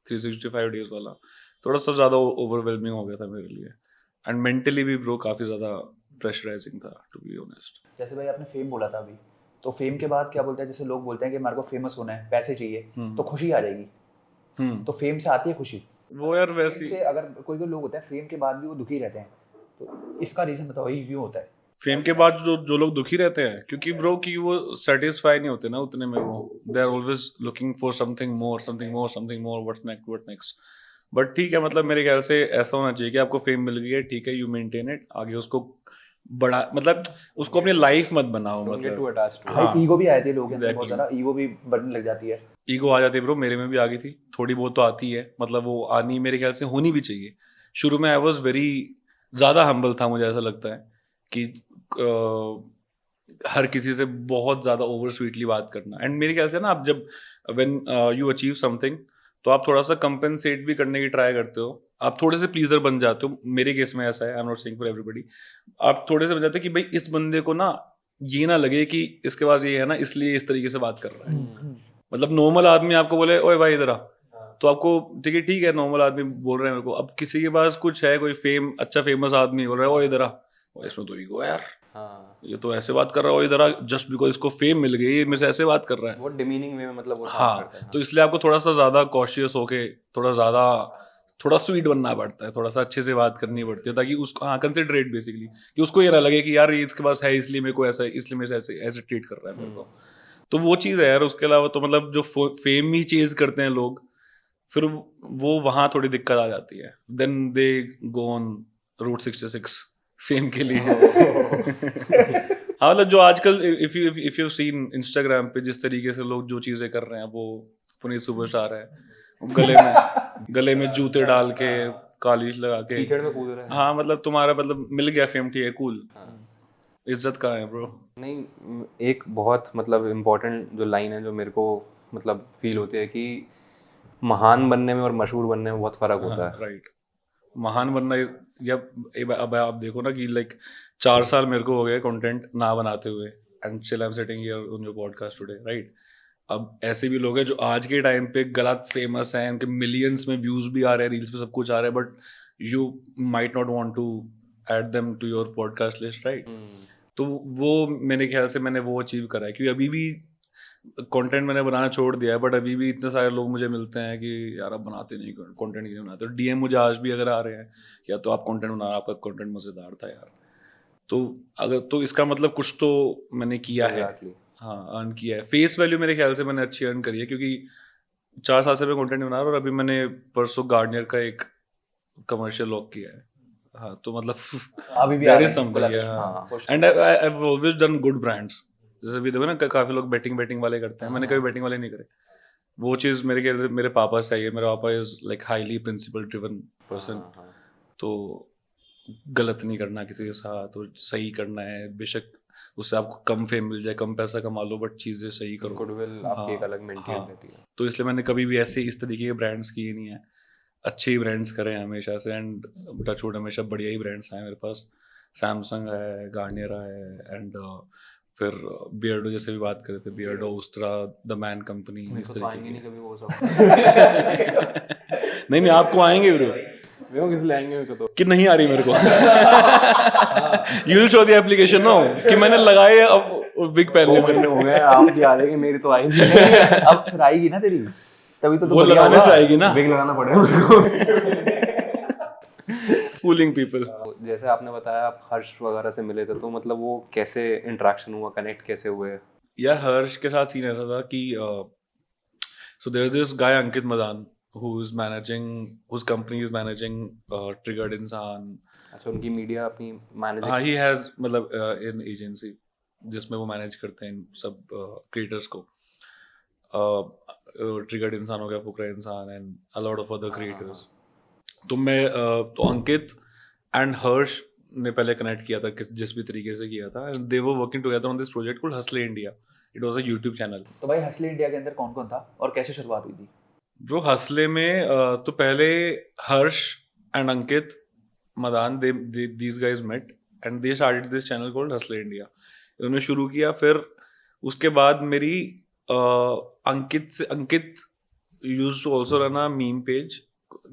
365 डेज वाला। थोड़ा सा ज्यादा ओवरवेलमिंग हो गया था मेरे लिए, एंड मेंटली भी ब्रो काफी ज्यादा प्रेशराइजिंग था, टू बी ऑनेस्ट। जैसे भाई आपने फेम बोला था अभी, तो फेम के बाद क्या बोलते हैं, जैसे लोग बोलते हैं कि हमारे को फेमस होना है, पैसे चाहिए, तो खुशी आ जाएगी। तो फेम से आती है खुशी। वो यार वैसी से अगर कोई लोग होते हैं फेम के बाद भी वो दुखी रहते हैं, तो इसका रीजन बताओ, ये क्यों होता है? फेम के बाद जो लोग दुखी रहते हैं, क्योंकि ब्रो कि वो सेटिस्फाई नहीं होते ना उतने में, वो they are always looking for something more, what's next. But ठीक है, मतलब मेरे ख्याल से ऐसा होना चाहिए कि आपको फेम मिल गई है, ठीक है, यू मेंटेन इट, आगे उसको बड़ा, मतलब उसको अपनी लाइफ मत बनाओ, मतलब भाई ईगो भी आए थे लोग, Exactly. बहुत ज़्यादा ईगो भी बढ़ने लग जाती है। ईगो आ जाती है ब्रो, मेरे में भी आ गई थी थोड़ी बहुत, तो आती है, मतलब वो आनी मेरे ख्याल से होनी भी चाहिए। शुरू में आई वॉज वेरी ज़्यादा हम्बल था, मुझे ऐसा लगता है कि हर किसी से बहुत ज़्यादा ओवर स्वीटली बात करना। एंड मेरे ख्याल से ना, आप जब व्हेन यू अचीव समथिंग, तो आप थोड़ा सा कंपेंसेट भी करने की ट्राई करते हो, आप थोड़े से प्लीजर बन जाते हो। मेरे केस में ऐसा है, I am not saying for everybody. आप थोड़े से बन जाते हो कि भाई इस बंदे को ना ये ना लगे कि इसके पास ये है ना, इसलिए इस तरीके से बात कर रहा है। मतलब नॉर्मल आदमी आपको बोले ओए भाई इधर आ, तो आपको ठीक है नॉर्मल आदमी बोल रहे हैं मेरे को। अब किसी के पास कुछ है, कोई अच्छा फेमस आदमी बोल रहा है ओ इधर आ, ओ इसमें तो ईगो है यार, ये तो ऐसे बात कर रहा है, इधर आ, जस्ट बिकॉज इसको फेम मिल गई, ये मेरे से ऐसे बात कर रहा है। वो डिमीनिंग वे में मतलब वो हाँ, करता है। तो इसलिए आपको थोड़ा सा ज्यादा कॉशियस होके थोड़ा स्वीट बनना पड़ता है, थोड़ा सा अच्छे से बात करनी पड़ती है, ताकि उसको, हाँ, कंसिडरेट बेसिकली, कि उसको ये ना लगे कि यार ये इसके पास है इसलिए मेरे को ऐसा है, इसलिए मेरे से ऐसे ट्रीट कर रहा है मेरे को। तो वो चीज़ है यार। उसके अलावा तो मतलब जो फेम ही चेज करते हैं लोग, फिर वो वहाँ थोड़ी दिक्कत आ जाती है। Then they go on route 66 fame के लिए। हाँ, मतलब जो आजकल इफ यू सीन इंस्टाग्राम पे जिस तरीके से लोग जो चीज़ें कर रहे हैं, वो पुनीत सुपरस्टार है, गले में जूते डाल के, कालीश लगा के कीचड़ में कूद रहा है। हाँ, मतलब तुम्हारा मतलब मिल गया फेम, ठीक है, कूल, इज्जत कहाँ है ब्रो? नहीं, एक बहुत मतलब इम्पोर्टेंट जो लाइन है जो मेरे को मतलब फील होती है कि महान बनने में और मशहूर बनने में बहुत फर्क होता है। राइट। महान बनना, या अब आप देखो ना कि लाइक 4 साल मेरे को हो गए कंटेंट ना बनाते हुए, and still I am sitting here on your podcast today, right? अब ऐसे भी लोग हैं जो आज के टाइम पे गलत फेमस हैं, उनके मिलियंस में व्यूज भी आ रहे हैं, रील्स पे सब कुछ आ रहा है, but you might not want to add them to your podcast list, right? तो वो मेरे ख्याल से मैंने वो अचीव करा है, क्योंकि अभी भी कंटेंट मैंने बनाना छोड़ दिया है, बट अभी भी इतने सारे लोग मुझे मिलते हैं कि यार आप बनाते नहीं, कंटेंट नहीं बनाते। तो डीएम मुझे आज भी अगर आ रहे हैं, या तो आप कंटेंट बना, आपका कंटेंट मजेदार था यार, तो अगर तो इसका मतलब कुछ तो मैंने किया है। हाँ, अर्न किया है। फेस वैल्यू मेरे ख्याल से मैंने अच्छी अर्न करी है, क्योंकि 4 साल से मैं कंटेंट बना रहा हूँ, और अभी मैंने परसों गार्नियर का एक कमर्शियल लॉक किया है। हाँ, तो मतलब अभी भी there is something, हाँ, and I've always done good brands. जैसे भी देखो ना, काफी लोग बेटिंग वाले करते हैं, मैंने कभी बेटिंग वाले नहीं करे। वो चीज मेरे ख्याल से मेरे पापा से आई है। मेरा papa is like highly principle driven person, तो गलत नहीं करना किसी के साथ, तो सही करना है। बेशक उससे आपको कम फेम मिल जाए, कम पैसा कमा लो, बट चीजें सही करो। गुडविल आपकी एक अलग मेंटेन रहती है। तो इसलिए मैंने कभी भी ऐसे इस तरीके के ब्रांड्स किए नहीं है। अच्छे ही ब्रांड्स करे हैं हमेशा से, एंड टचवुड हमेशा बढ़िया ही ब्रांड्स आए मेरे पास। सैमसंग है, गार्नियर है, एंड फिर बियर्डो, जैसे भी बात कर रहे थे, Beardo, Ustraa, the man company, इस तरीके नहीं कभी वो सब। नहीं, आपको आएंगे ब्रो। मेरे को किस ले आएंगे मेरे को तो कि नहीं आ रही मेरे को। You show the application no कि मैंने लगाए, अब बिग पहले महीने हो गए, आपकी आ जाएगी, मेरी तो आई नहीं। अब फिर आएगी ना तेरी, तभी तो वो लगाने से आएगी ना। बिग लगाना पड़ेगा मेरे को। Fooling people. जैसे आपने बताया आप हर्ष वगैरह से मिले थे, तो मतलब वो कैसे इंटरेक्शन हुआ, कनेक्ट कैसे हुए? यार हर्ष के साथ सीन ऐसा था कि so there's this guy Ankit Madan whose company is managing Triggered Insan. अच्छा, उनकी मीडिया अपनी मैनेजिंग। हाँ, he has मतलब an agency जिसमें वो मैनेज करते हैं सब क्रिएटर्स को। ट्रिगर्ड इंसान हो गया, फुकरा इंसान, and a lot of other creators. तो अंकित एंड हर्ष ने पहले कनेक्ट किया था, जिस भी तरीके से किया था, and they were working together on this project called Hustle India. It was a YouTube channel. तो भाई हसले इंडिया के अंदर कौन कौन था और कैसे शुरुआत हुई थी? ब्रो, हसले में तो पहले Harsh and Ankit Madan, these guys met and they started this channel called Hustle India. उन्होंने शुरू किया, फिर उसके बाद मेरी Ankit used to also run a meme page,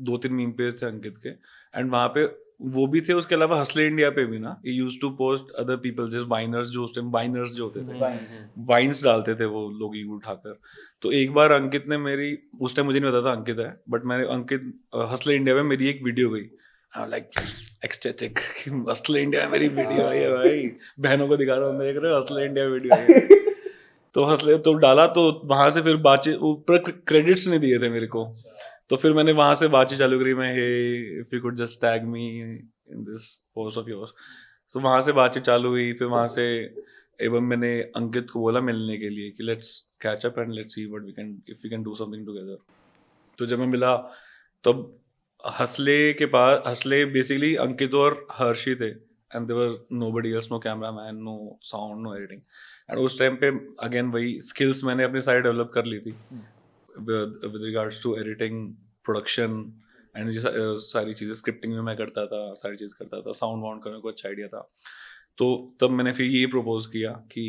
2-3 meme page थे अंकित के, एंड वहाँ पे वो भी थे। उसके अलावा हसले इंडिया पे भी ना ये used to post other people, जैसे वाइनर्स, जो उस टाइम वाइनर्स जो होते थे, वाइन्स डालते थे वो लोग उठाकर। तो एक बार अंकित ने मेरी, उस टाइम मुझे नहीं पता था अंकित है, बट मैंने अंकित हसले इंडिया में मेरी एक वीडियो गई, लाइक एक्सटेटिक, हसले इंडिया में मेरी वीडियो आई है भाई, बहनों को दिखा रहा हूँ, देख रहे हो हसले इंडिया वीडियो आई है। तो हसले तो डाला, तो वहां से फिर बातचीत, ऊपर क्रेडिट्स नहीं दिए थे मेरे को, तो फिर मैंने वहां से बातचीत चालू करी, मैं hey if you could just tag me in this post of yours. तो वहां से बातचीत चालू हुई, फिर वहां से एवं मैंने अंकित को बोला मिलने के लिए कि let's catch up and let's see what we can, if we can do something together. तो जब मैं मिला, तब हसले के पास, हसले बेसिकली अंकित और हर्षी थे, and there was nobody else, no cameraman, no sound, no editing. And उस टाइम पे अगेन वही स्किल्स मैंने अपनी साइड डेवलप कर ली थी with regards to editing, production and ये सारी चीज़ें. स्क्रिप्टिंग में मैं करता था, सारी चीज़ करता था, साउंड वाउंड का मेरे को अच्छा आइडिया था. तो तब मैंने फिर ये प्रपोज किया कि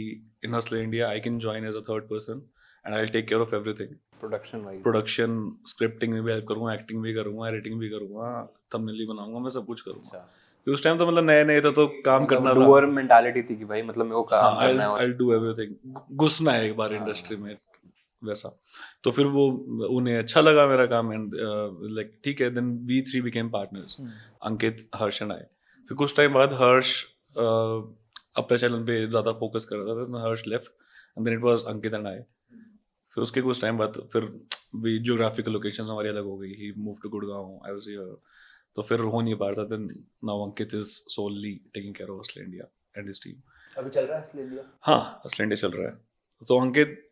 in Hustle India I can join as a third person and I will take care of everything. Production, scripting में भी हेल्प करूँगा, एक्टिंग भी करूँगा, एडिटिंग भी करूँगा, थंबनेल भी बनाऊंगा, मैं सब कुछ करूँगा. उस टाइम तो मतलब नए था तो काम करना था. डूअर मेंटालिटी थी कि भाई मतलब मेरे को काम करना है, I'll do everything, घुसना है एक बार इंडस्ट्री में वैसा. तो फिर वो उन्हें अच्छा लगा मेरा काम एंड लाइक ठीक है. Then we three became partners, Ankit, Harsh and I. फिर कुछ टाइम बाद हर्ष अपने चैनल पे ज़्यादा फोकस कर रहा था, Harsh left and then it was Ankit and I. फिर उसके कुछ टाइम बाद फिर भी जियोग्राफिकल लोकेशंस हमारी अलग हो गई. He move to Gurgaon, I was here. तो फिर हो नहीं पा रहा था. Then now Ankit is solely taking care of Hustle India and this team. अभी चल रहा है हसल इंडिया? हाँ, हसल इंडिया चल रहा है. तो Ankit,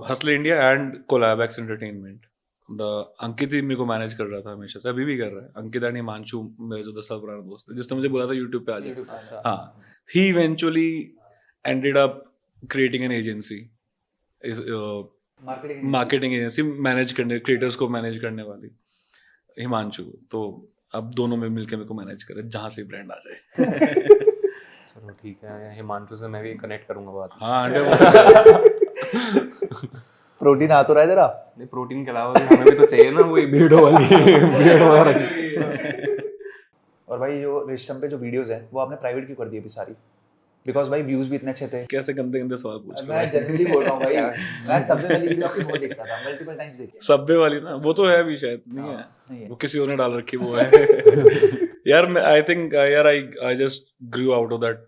Hustle India and Collabax entertainment, the Ankit ही मेरे को मैनेज कर रहा था हमेशा से, अभी भी कर रहा है. अंकित एंड हिमांशु मेरे जो 10 साल पुराना दोस्त है, जिसने मुझे बोला था यूट्यूब पे आ जाए. हाँ, he eventually ended up creating an agency, marketing agency manage करने, क्रिएटर्स को मैनेज करने वाली हिमांशु. तो अब दोनों में मिलके मेरे को मैनेज करे जहाँ से ब्रांड आ जाए. चलो ठीक है, हिमांशु से मैं भी कनेक्ट करूंगा बात. हाँ 100%. प्रोटीन आ तो रहा है तेरा? नहीं, प्रोटीन के अलावा भी हमें भी तो चाहिए ना वही बीड़ो वाली बीड़ वगैरह. और भाई जो रिश्तम पे जो वीडियोस हैं वो आपने प्राइवेट क्यों कर दी अभी सारी? बिकॉज भाई व्यूज भी इतने अच्छे थे. कैसे गंदे गंदे सवाल पूछ रहे हो? मैं जनरली बोल रहा हूँ भाई. मैं सबसे पहली वीडियो आपकी बहुत देखता था, मल्टीपल टाइम्स देखी. सबवे वाली ना, वो तो है भी शायद नहीं है, नहीं है. वो किसी और ने डाल रखी वो है. यार मैं आई थिंक यार I just Guru out of that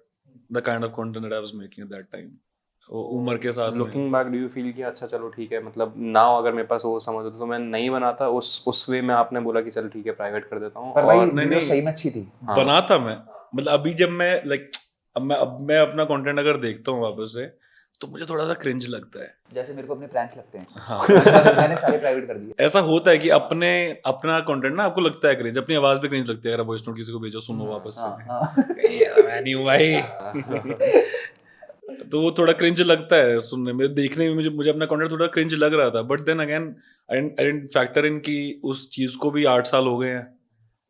the kind of content that I was making at that time. उम्र के साथ looking back do you feel कि अच्छा चलो ठीक है, मतलब नाउ अगर मेरे पास वो समझ होता तो मैं नहीं बनाता उस वे में. आपने बोला कि चल ठीक है प्राइवेट कर देता हूँ. पर भाई वीडियो सही में अच्छी थी. बनाता मैं, मतलब अभी जब मैं लाइक अब मैं अपना कंटेंट अगर देखता हूँ वापस से तो मुझे थोड़ा सा क्रिंज लगता है. जैसे मेरे को अपने प्रैंक्स लगते हैं. हाँ. मैंने सारे प्राइवेट कर दिए. ऐसा होता है कि अपना कंटेंट ना आपको लगता है क्रिंज, अपनी आवाज पे क्रिंज लगती है. अगर वॉइस नोट किसी को भेजो, सुनो वापस से, मैं नहीं हूँ भाई. तो वो थोड़ा क्रिंज लगता है सुनने में, देखने में. मुझे अपना कंटेंट थोड़ा क्रिंज लग रहा था. But then again I didn't factor in कि उस चीज को भी 8 साल हो गए हैं.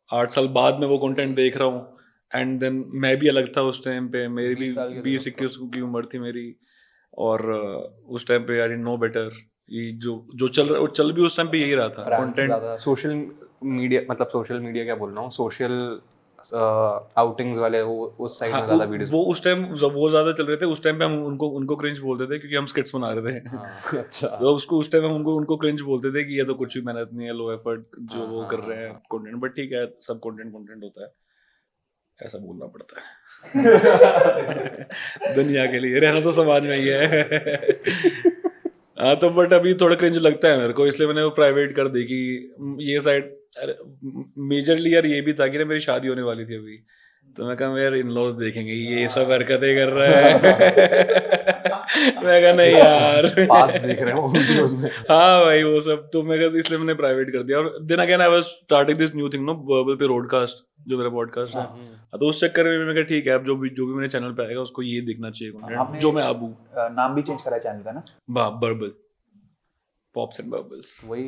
8 साल बाद मैं वो कंटेंट देख रहा हूँ. एंड देन मैं भी अलग था उस टाइम पे. मेरी भी 20-21 की उम्र थी मेरी. और उस टाइम पे आई डिडंट नो बेटर. ये जो चल रहा, वो चल भी उस टाइम पे यही रहा था कंटेंट. सोशल मीडिया क्या बोल रहा हूँ, सोशल आउटिंग्स वाले वो उस साइड में ज्यादा वीडियोस. वो उस टाइम जब वो ज्यादा चल रहे थे, उस टाइम पे हम उनको क्रिंज बोलते थे क्योंकि हम स्किट्स बना रहे थे. अच्छा. तो उस टाइम हम उनको क्रिंज बोलते थे कि ये तो कुछ भी मेहनत नहीं है, लो एफर्ट जो वो कर रहे हैं कंटेंट. बट ठीक है, सब कंटेंट होता है, ऐसा बोलना पड़ता है. दुनिया के लिए रहना तो समाज में ही है. हाँ तो बट अभी थोड़ा क्रिंज लगता है मेरे को, इसलिए मैंने वो प्राइवेट कर दी कि ये साइड. मेजरली यार ये भी था कि ना मेरी शादी होने वाली थी अभी, तो मैं कहा यार इन लॉज देखेंगे ये सब हरकतें कर रहा है. मैं कहा नहीं यार, पास देख रहे हो वीडियोस में. हाँ भाई वो सब. तो मैं कहता इसलिए मैंने प्राइवेट कर दिया. और then again I was starting this new thing no, verbal पे रोडकास्ट जो मेरा पॉडकास्ट है. तो उस चक्कर में मैं कहा ठीक है, अब जो भी मेरे चैनल पे आएगा उसको ये दिखना चाहिए कंटेंट जो मैं अब हूँ. नाम भी चेंज करा चैनल का ना, बर्बल, पॉप्स एंड बबल्स. वही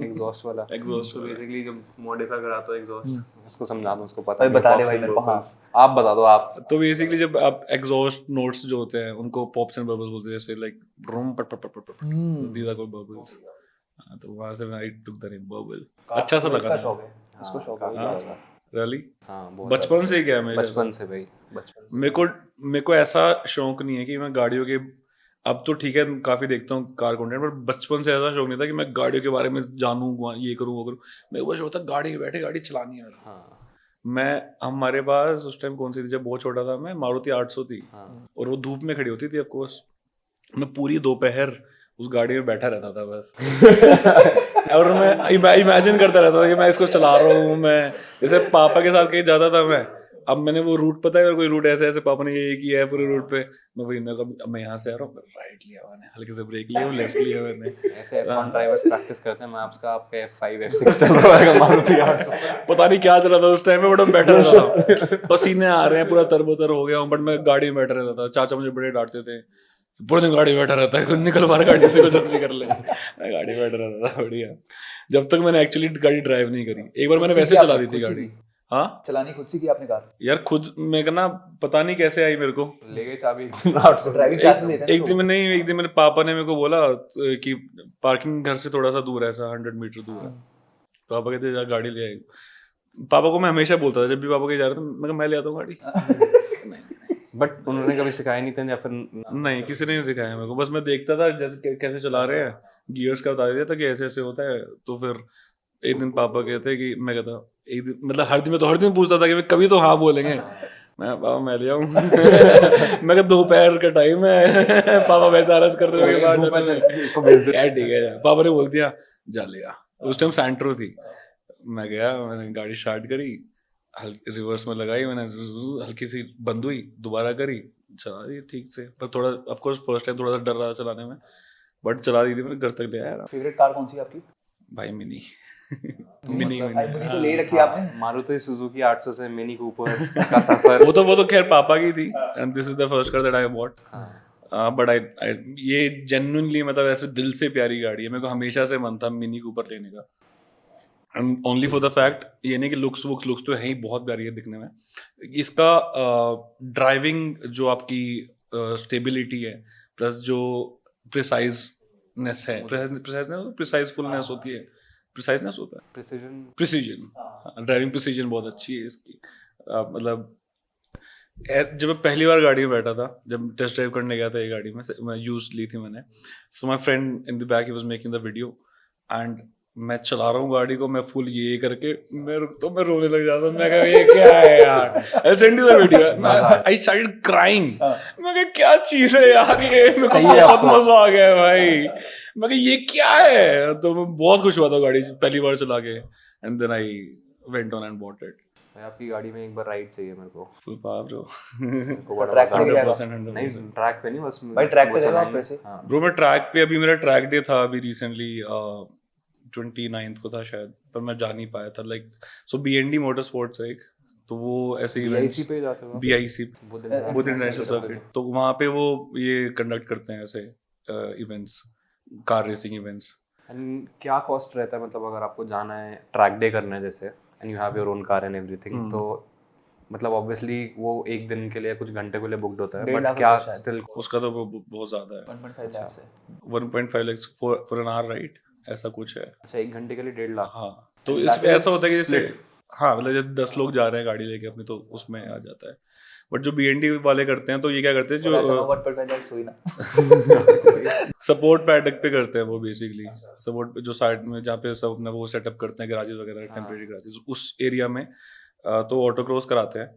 एग्जॉस्ट वाला. एग्जॉस्ट बेसिकली जब मॉडिफाई कराता है एग्जॉस्ट, उसको समझा दो, उसको पता है. बता दे भाई मेरे को. हाँ आप बता दो. आप तो बेसिकली जब आप एग्जॉस्ट नोट्स जो होते हैं उनको पॉप्स एंड बबल्स बोलते हैं, जैसे लाइक रूम पट पट पट पट दीज आर कॉल्ड बबल्स. तो वहां से आई टुक द नेम बबल. अच्छा सा लगा. शौक है इसको, शौक है रियली. हाँ बचपन से क्या है, बचपन से भाई. बचपन मेरे को ऐसा शौक नहीं है कि मैं गाड़ियों के, अब तो ठीक है काफी देखता हूँ कार कंटेंट, पर बचपन से ऐसा शौक नहीं था कि मैं गाड़ियों के बारे में जानूँ, ये करूँ वो करूँ. मेरे को बस शौक था गाड़ी में बैठे गाड़ी चलानी है. मैं हमारे पास उस टाइम कौन सी थी, जब बहुत छोटा था मैं, मारुति 800 थी. और वो धूप में खड़ी होती थी. ऑफ कोर्स मैं पूरी दोपहर उस गाड़ी में बैठा रहता था बस. और मैं इमेजिन करता रहता था कि मैं इसको चला रहा हूँ. मैं जैसे पापा के साथ कहीं जाता था मैं, अब मैंने वो रूट पता है, कोई रूट ऐसे ऐसे पापा ने ये किया है पूरे रूट पे, मैं वही मैं अब मैं यहाँ से आ रहा हूँ, राइट लिया मैंने, हल्के से ब्रेक लिया, लेफ्ट लिया मैंने। ऐसे F1 ड्राइवर्स प्रैक्टिस करते हैं, मैं आपका F5 F6 चल रहा है मारुति 800। पता नहीं क्या चल रहा था उस टाइम में, बट मैं बैठा रहता था, पसीने आ रहे हैं, पूरा तरबतर हो गया हूँ, बट मैं गाड़ी में बैठा रहता था। चाचा मुझे बड़े डांटते थे, पूरे दिन गाड़ी में बैठा रहता है, निकल बाहर गाड़ी से, कुछ अपनी कर ले। मैं गाड़ी में बैठा रहता था बढ़िया, जब तक मैंने एक्चुअली गाड़ी ड्राइव नहीं करी। एक बार मैंने वैसे चला दी थी गाड़ी। हाँ चलानी खुद से की आपने कार? यार खुद मैं कहना पता नहीं कैसे आई मेरे को, ले गए चाबी। ड्राइविंग क्लासेस लेते हैं एक दिन मेरे पापा ने मेरे को बोला कि पार्किंग घर से थोड़ा सा दूर है, ऐसा 100 मीटर दूर है। पापा कहते जा गाड़ी ले आए। पापा को मैं हमेशा बोलता था, जब भी पापा के जा रहे थे, मैं कहा मैं ले आता हूँ गाड़ी। बट उन्होंने कभी सिखाया नहीं था या फिर? नहीं, किसी ने नहीं सिखाया मेरे को, बस मैं देखता था जैसे कैसे चला रहे हैं, गियर्स का बता देता था कि ऐसे ऐसे होता है। तो फिर एक दिन पापा कहते कि मैं कहता एक दिन, मतलब हर दिन पूछता था कि कभी तो हाँ बोलेंगे। मैं पापा मैं ले आऊँ। मैं कहा दोपहर का टाइम है, पापा वैसे आरस कर रहे थे, ठीक है। पापा ने बोल दिया जा ले आ। उस टाइम सैंट्रो थी। मैं गया, मैंने गाड़ी स्टार्ट करी, रिवर्स में लगाई मैंने, हल्की सी बंद हुई, दोबारा करी, चला दी ठीक से। पर थोड़ा ऑफ कोर्स फर्स्ट टाइम थोड़ा सा डर रहा था चलाने में, बट चला दी थी मैंने, घर तक ले आया। फेवरेट कार कौन सी है आपकी? भाई मिनी। मिनी तो ले रखी है आपने? मारुति सुजुकी 800 से मिनी कूपर का सफर। वो तो खैर पापा की थी, and this is the first car that I bought. But I ये जेन्युइनली मतलब ऐसे दिल से प्यारी गाड़ी है, मेरे को हमेशा से मन था मिनी कूपर लेने का। And only for the fact, ये नहीं कि लुक्स तो है ही बहुत प्यारी है दिखने में, इसका ड्राइविंग जो आपकी स्टेबिलिटी है, प्लस जो प्रिसाइजनेस है, प्रिसाइजफुलनेस होती है, प्रिसाइजनेस होता है, प्रिसीजन, ड्राइविंग प्रिसीजन बहुत अच्छी है इसकी। मतलब जब मैं पहली बार गाड़ी में बैठा था, जब टेस्ट ड्राइव करने गया था ये गाड़ी में, मैं यूज ली थी मैंने, so my friend in the back he was making the video, and मैं चला रहा हूँ गाड़ी को, मैं फुल ये करके मैं रोने लग जाता हूँ। मैं कहा ये क्या है यार, I send you the video, I started crying. मैं कहा क्या चीज है यार ये, मेरे को बहुत मजा आ गया भाई। मैं कहा ये क्या है, तो मैं बहुत खुश हुआ था गाड़ी पहली बार चला के, and then I went on and bought it. भाई आपकी गाड़ी में एक बार राइड चाहिए मेरे को, फुल पावर ब्रो। ट्रैक पे गया? 100%। नहीं ट्रैक पे नहीं, बस भाई ट्रैक पे गए आप वैसे? ब्रो मैं ट्रैक पे, अभी मेरा ट्रैक डे था अभी रिसेंटली 29th को था शायद, पर मैं जा नहीं पाया था। Like so BND motor sports है एक, तो वो ऐसे इवेंट्स, पे जाते हो? BIC बुद्ध इंटरनेशनल सर्किट, तो वहाँ पे वो ये कंडक्ट करते हैं ऐसे events, car racing events. And क्या कॉस्ट रहता है, मतलब अगर आपको जाना है ट्रैक डे करना है जैसे, and you have your own car and everything, तो मतलब ऑब्वियसली वो एक दिन के लिए कुछ घंटे के लिए बुक्ड होता है, बट क्या स्टिल उसका तो बहुत ज्यादा है, 1.5 लाख से 1.5 lakh for an hour ride, ऐसा कुछ है। अच्छा, एक घंटे के लिए 1.5 लाख? हाँ, तो इसमें ऐसा होता है कि जैसे हाँ मतलब जैसे 10 लोग जा रहे हैं गाड़ी लेके अपनी, तो उसमें आ जाता है। बट जो BND वाले करते हैं, तो ये क्या करते हैं, जो 1.5 लाख सोई ना सपोर्ट पैडक पे करते हैं वो बेसिकली, सपोर्ट जो साइड में जहाँ पे सब अपना वो सेटअप करते हैं, गराजेस वगैरह, टेम्परेरी गराजेस, उस एरिया में तो ऑटो क्रॉस कराते हैं।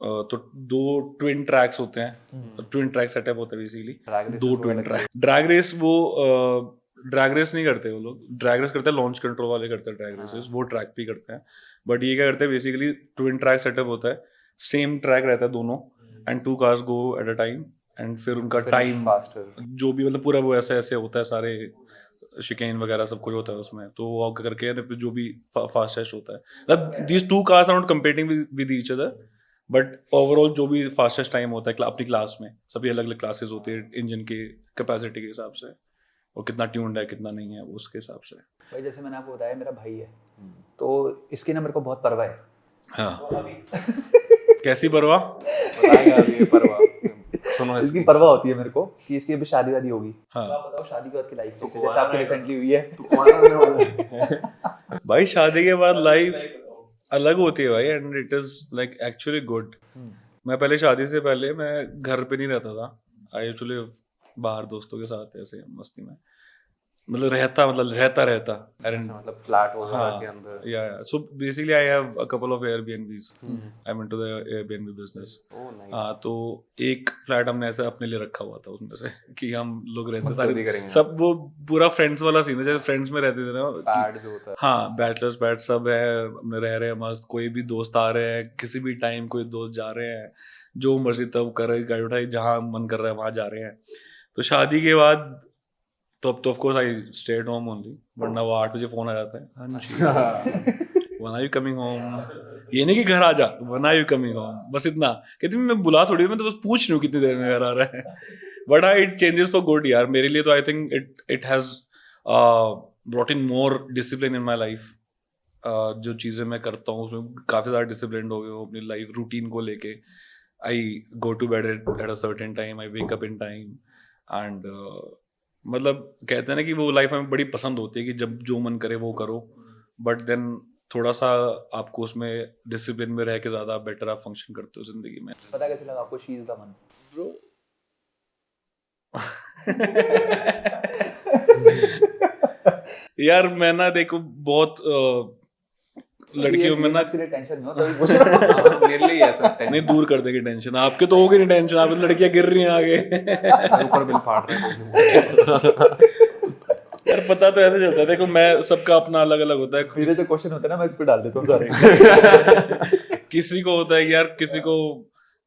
तो 2 ट्विन ट्रैक्स होते हैं, ट्विन ट्रैक सेटअप होता है basically, 2 twin track. Drag race वो ड्रैग रेस नहीं करते वो लोग, ड्रैग रेस करते हैं लॉन्च कंट्रोल वाले करते हैं ड्रैग रेसेस, वो ट्रैक पे करते हैं। बट ये क्या करते हैं बेसिकली, ट्विन ट्रैक सेटअप होता है, सेम ट्रैक रहता है दोनों, and 2 cars go at a time, and फिर उनका टाइम जो भी मतलब पूरा वो ऐसे ऐसे होता है, सारे शिकेन वगैरह सब कुछ होता है उसमें, तो वो आगे करके जो भी फास्टेस्ट होता है, मतलब these 2 cars are not competing with each other, but overall जो भी फास्टेस्ट टाइम होता है अपनी क्लास में, सभी अलग अलग क्लासेस होती है इंजन के कैपेसिटी के हिसाब से, और कितना ट्यून्ड है कितना नहीं है उसके हिसाब से। भाई जैसे मैंने आपको बताया मेरा भाई है, तो इसकी ना मेरे को बहुत परवाह है। हाँ कैसी परवाह? सुनो, इसकी परवाह होती है मेरे को कि इसकी अभी शादी वादी होगी। हाँ। तो आप बताओ शादी के बाद की लाइफ कैसे, जैसे आपकी रिसेंटली हुई है। भाई शादी के बाद लाइफ अलग होती है भाई, and it is like actually good. मैं पहले शादी से पहले मैं घर पे नहीं रहता था, आई एक्चुअली बाहर दोस्तों के साथ ऐसे मस्ती में। मतलब रहता I didn't मतलब फ्लैट वगैरह के अंदर. yeah so basically I have a couple of Airbnbs. I'm into the Airbnb business. Oh, nice. हाँ तो एक फ्लैट हमने ऐसे अपने लिए रखा हुआ था उसमें से कि हम लोग रहते मस्ती सारे करेंगे. सब वो पूरा फ्रेंड्स वाला सीन है जैसे फ्रेंड्स में रहते थे ना पैड जो होता है. हाँ बैचलर्स पैड सब है अपने रह रहे हैं मस्त कोई भी दोस्त आ रहे हैं किसी भी टाइम कोई दोस्त जा रहे हैं जो मर्जी तब कर रहे गाड़ी उठाई जहाँ मन कर रहा है वहाँ जा रहे हैं तो शादी के बाद तो अब तो of course I stay at home only वरना वो 8 बजे फोन आ जाता है हाँ जी when are you coming home ये नहीं कि घर आ जा when are you coming home बस इतना कहती मैं बुला थोड़ी मैं तो बस पूछ रही हूँ कितनी देर में घर आ रहा है but it changes for good यार मेरे लिए तो I think it has brought in more discipline in my life जो चीज़ें मैं करता हूँ उसमें काफ़ी ज़्यादा डिसिप्लिन हो गया हूँ अपनी लाइफ रूटीन को लेके I go to bed at a certain time I wake up in time and मतलब कहते हैं ना कि वो लाइफ हमें बड़ी पसंद होती है कि जब जो मन करे वो करो बट देन थोड़ा सा आपको उसमें डिसिप्लिन में रह के ज़्यादा बेटर आप फंक्शन करते हो जिंदगी में पता कैसे लगा आपको she is the one bro यार मैं ना देखो बहुत लड़कियों में ना टेंशन नहीं हो तभी पूछ रहा हूं मेरे लिए ऐसा टेंशन नहीं दूर कर देगी टेंशन आपके तो होगी नहीं टेंशन आप लड़कियां गिर रही हैं आगे ऊपर बिल फाड़ रहे हैं. यार पता तो ऐसे चलता है देखो मैं सबका अपना अलग अलग होता है मेरे जो क्वेश्चन होते हैं ना मैं इस पे डाल देता हूं सारे किसी को होता है कि यार किसी को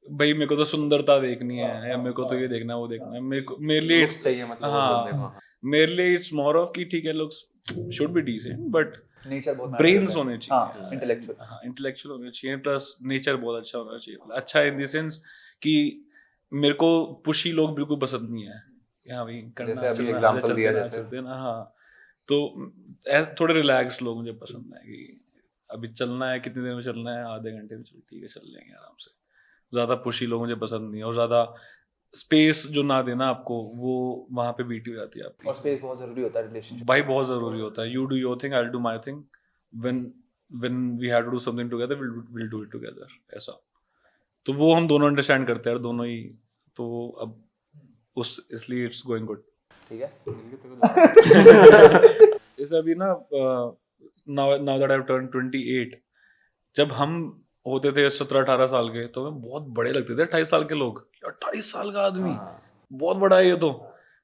भाई मेरे को तो सुंदरता देखनी है या मेरे को तो ये देखना है वो देखना है मेरे लिए Looks चाहिए मतलब वो बंदे को. हाँ मेरे लिए इट्स मोर ऑफ कि ठीक है looks should be decent but nature बहुत ब्रेन्स होने चाहिए हां इंटेलेक्चुअल हाँ इंटेलेक्चुअल होने चाहिए प्लस नेचर बहुत अच्छा होना चाहिए अच्छा इन द सेंस कि मेरे को पुशी लोग बिल्कुल पसंद नहीं है हाँ भाई करना जैसे अभी चलना, एग्जांपल चलते दिया ना, जैसे चलते ना हाँ तो थोड़े रिलैक्स लोग मुझे पसंद है कि अभी चलना है कितनी देर में चलना है आधे घंटे में चलो ठीक है चल लेंगे आराम से ज़्यादा पुशी लोग मुझे पसंद नहीं है और ज़्यादा स्पेस जो ना देना आपको वो वहाँ पे बीटी हो जाती है आपकी और स्पेस बहुत जरूरी होता है रिलेशनशिप भाई बहुत ज़रूरी होता है you do your thing I will do my thing when we have to do something together we'll do it together ऐसा तो वो हम दोनों अंडरस्टैंड करते हैं दोनों ही तो अब उस इसलिए इट्स गोइंग गुड ठीक है इस अभी ना now that I've turned 28 जब हम होते थे 17-18 साल के तो हमें बहुत बड़े लगते थे 28 साल के लोग 28 साल का आदमी बहुत बड़ा है ये तो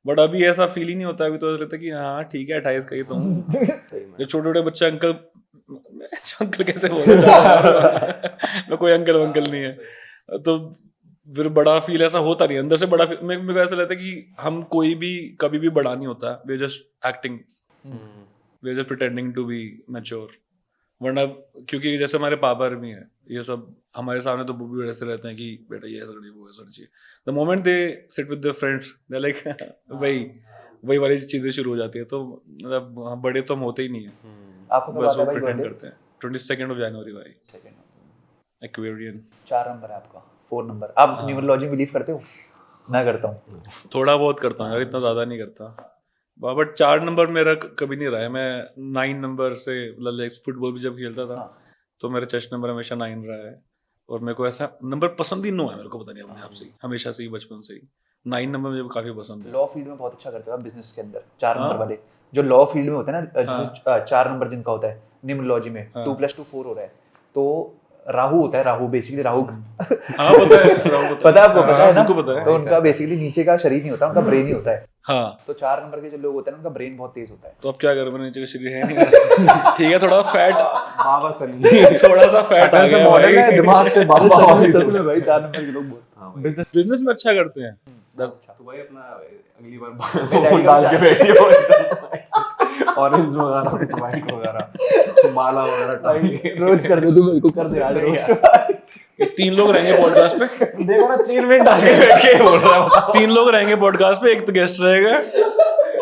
बट अभी ऐसा फील ही नहीं होता अभी तो ऐसा लगता है कि हाँ ठीक है 28 का ही तो हूँ जो छोटे छोटे बच्चे अंकल कैसे बोल मैं कोई अंकल नहीं है तो फिर बड़ा फील ऐसा होता नहीं अंदर से बड़ा फील मेरे को ऐसा लगता है कि हम कोई भी कभी भी बड़ा नहीं होता we just acting we just pretending to be mature वरना क्योंकि जैसे हमारे पापा भी हैं ये सब हमारे सामने तो वो भी ऐसे रहते हैं कि बेटा ये ऐसा नहीं वो ऐसा चाहिए the moment they sit with their friends they like वही वाली चीजें शुरू हो जाती है तो मतलब बड़े तो हम होते ही नहीं है आपको कब बस आता वो है भाई प्रिटेंड बर्थडे करते हैं 22nd of January भाई सेकंड एक्वेरियन 4 नंबर है आपका 4 नंबर आप न्यूमरोलॉजी बिलीव करते हो मैं करता हूँ थोड़ा बहुत करता हूँ यार इतना ज़्यादा नहीं करता बट 4 नंबर मेरा कभी नहीं रहा है मैं 9 नंबर से मतलब फुटबॉल भी जब खेलता था तो मेरा चेस्ट नंबर हमेशा 9 रहा है और मेरे को ऐसा नंबर पसंद ही 9 है मेरे को पता नहीं अपने आप से ही हमेशा से ही बचपन से ही 9 नंबर मुझे काफ़ी पसंद है लॉ फील्ड में बहुत अच्छा करते हो आप बिजनेस के अंदर 4 नंबर वाले जो लॉ फील्ड में होते हैं ना जैसे 4 नंबर जिनका होता है न्यूमरोलॉजी में 2+2 4 हो रहा है तो राहु होता है राहु बेसिकली राहु हाँ पता है पता है आपको पता है ना उनको पता है तो उनका बेसिकली नीचे का शरीर नहीं होता उनका ब्रेन ही होता है हाँ तो 4 नंबर के जो लोग होते हैं ना उनका ब्रेन बहुत तेज होता है तो अब क्या करूँ नीचे का शरीर है नहीं ठीक है थोड़ा फैट बाबा सनी थोड़ा सा फैट आ गया मॉडल है भाई दिमाग से बाबा सच में भाई 4 नंबर के लोग बोलते हैं बिजनेस में अच्छा करते हैं तो भाई अपना अगली बार डाल के बैठिए ऑरेंज वगैरह व्हाइट वगैरह माला वगैरह टाइप के रोज कर दे तू मेरे को कर दे आज रोज ये 3 लोग रहेंगे पॉडकास्ट पे देखो ना 3 मिनट आगे बैठ के बोल रहा है 3 लोग रहेंगे पॉडकास्ट पे एक तो गेस्ट रहेगा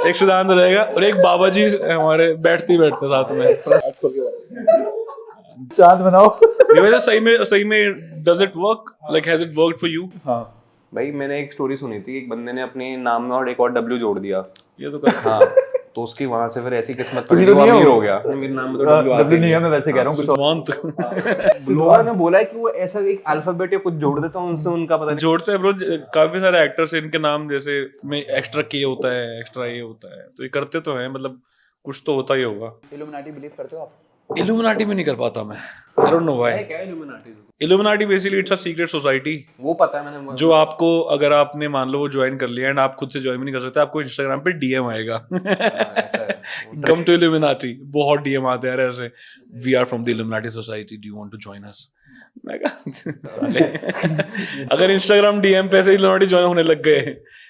एक सिद्धांत रहेगा और एक बाबा जी हमारे बैठते साथ में चांद बनाओ ये वैसे सही में does it work like has it worked for you हाँ भाई मैंने एक स्टोरी सुनी थी एक बंदे ने अपने नाम में और एक और W जोड़ दिया ये तो कर हाँ तो उसकी वहां से फिर ऐसी किस्मत तुम पड़ी तो वो नहीं अमीर हो। हो गया। मेरे नाम में तो W आता डब्ल्यू ही नहीं है, मैं वैसे कह रहा हूँ कुछ और। सिद्धांत लोगों ने बोला है कि वो ऐसा एक अल्फाबेट या कुछ जोड़ देता हूँ उनसे उनका पता नहीं। जोड़ते हैं ब्रो, काफी सारे एक्टर्स हैं इनके नाम जैसे में एक्स्ट्रा के होता है, एक्स्ट्रा ए होता है, तो ये करते तो हैं, मतलब कुछ तो होता ही होगा। इल्यूमिनाटी बिलीव करते हो आप? इल्यूमिनाटी में नहीं कर पाता मैं, आई डोंट नो व्हाई। क्या illuminati? Illuminati basically it's a secret society वो पता है मैंने जो आपको, अगर आपने मान लो वो ज्वाइन कर लिया एंड आप खुद से ज्वाइन भी नहीं कर सकते, आपको इंस्टाग्राम पे डीएम आएगा ऐसा है। कम टू इल्यूमिनाटी, बहुत डीएम आते हैं यार ऐसे, we are from the illuminati society, do you want to join us. मैं कहा साले, अगर इंस्टाग्राम डीएम पे से इल्यूमिनाटी ज्वाइन होने लग गए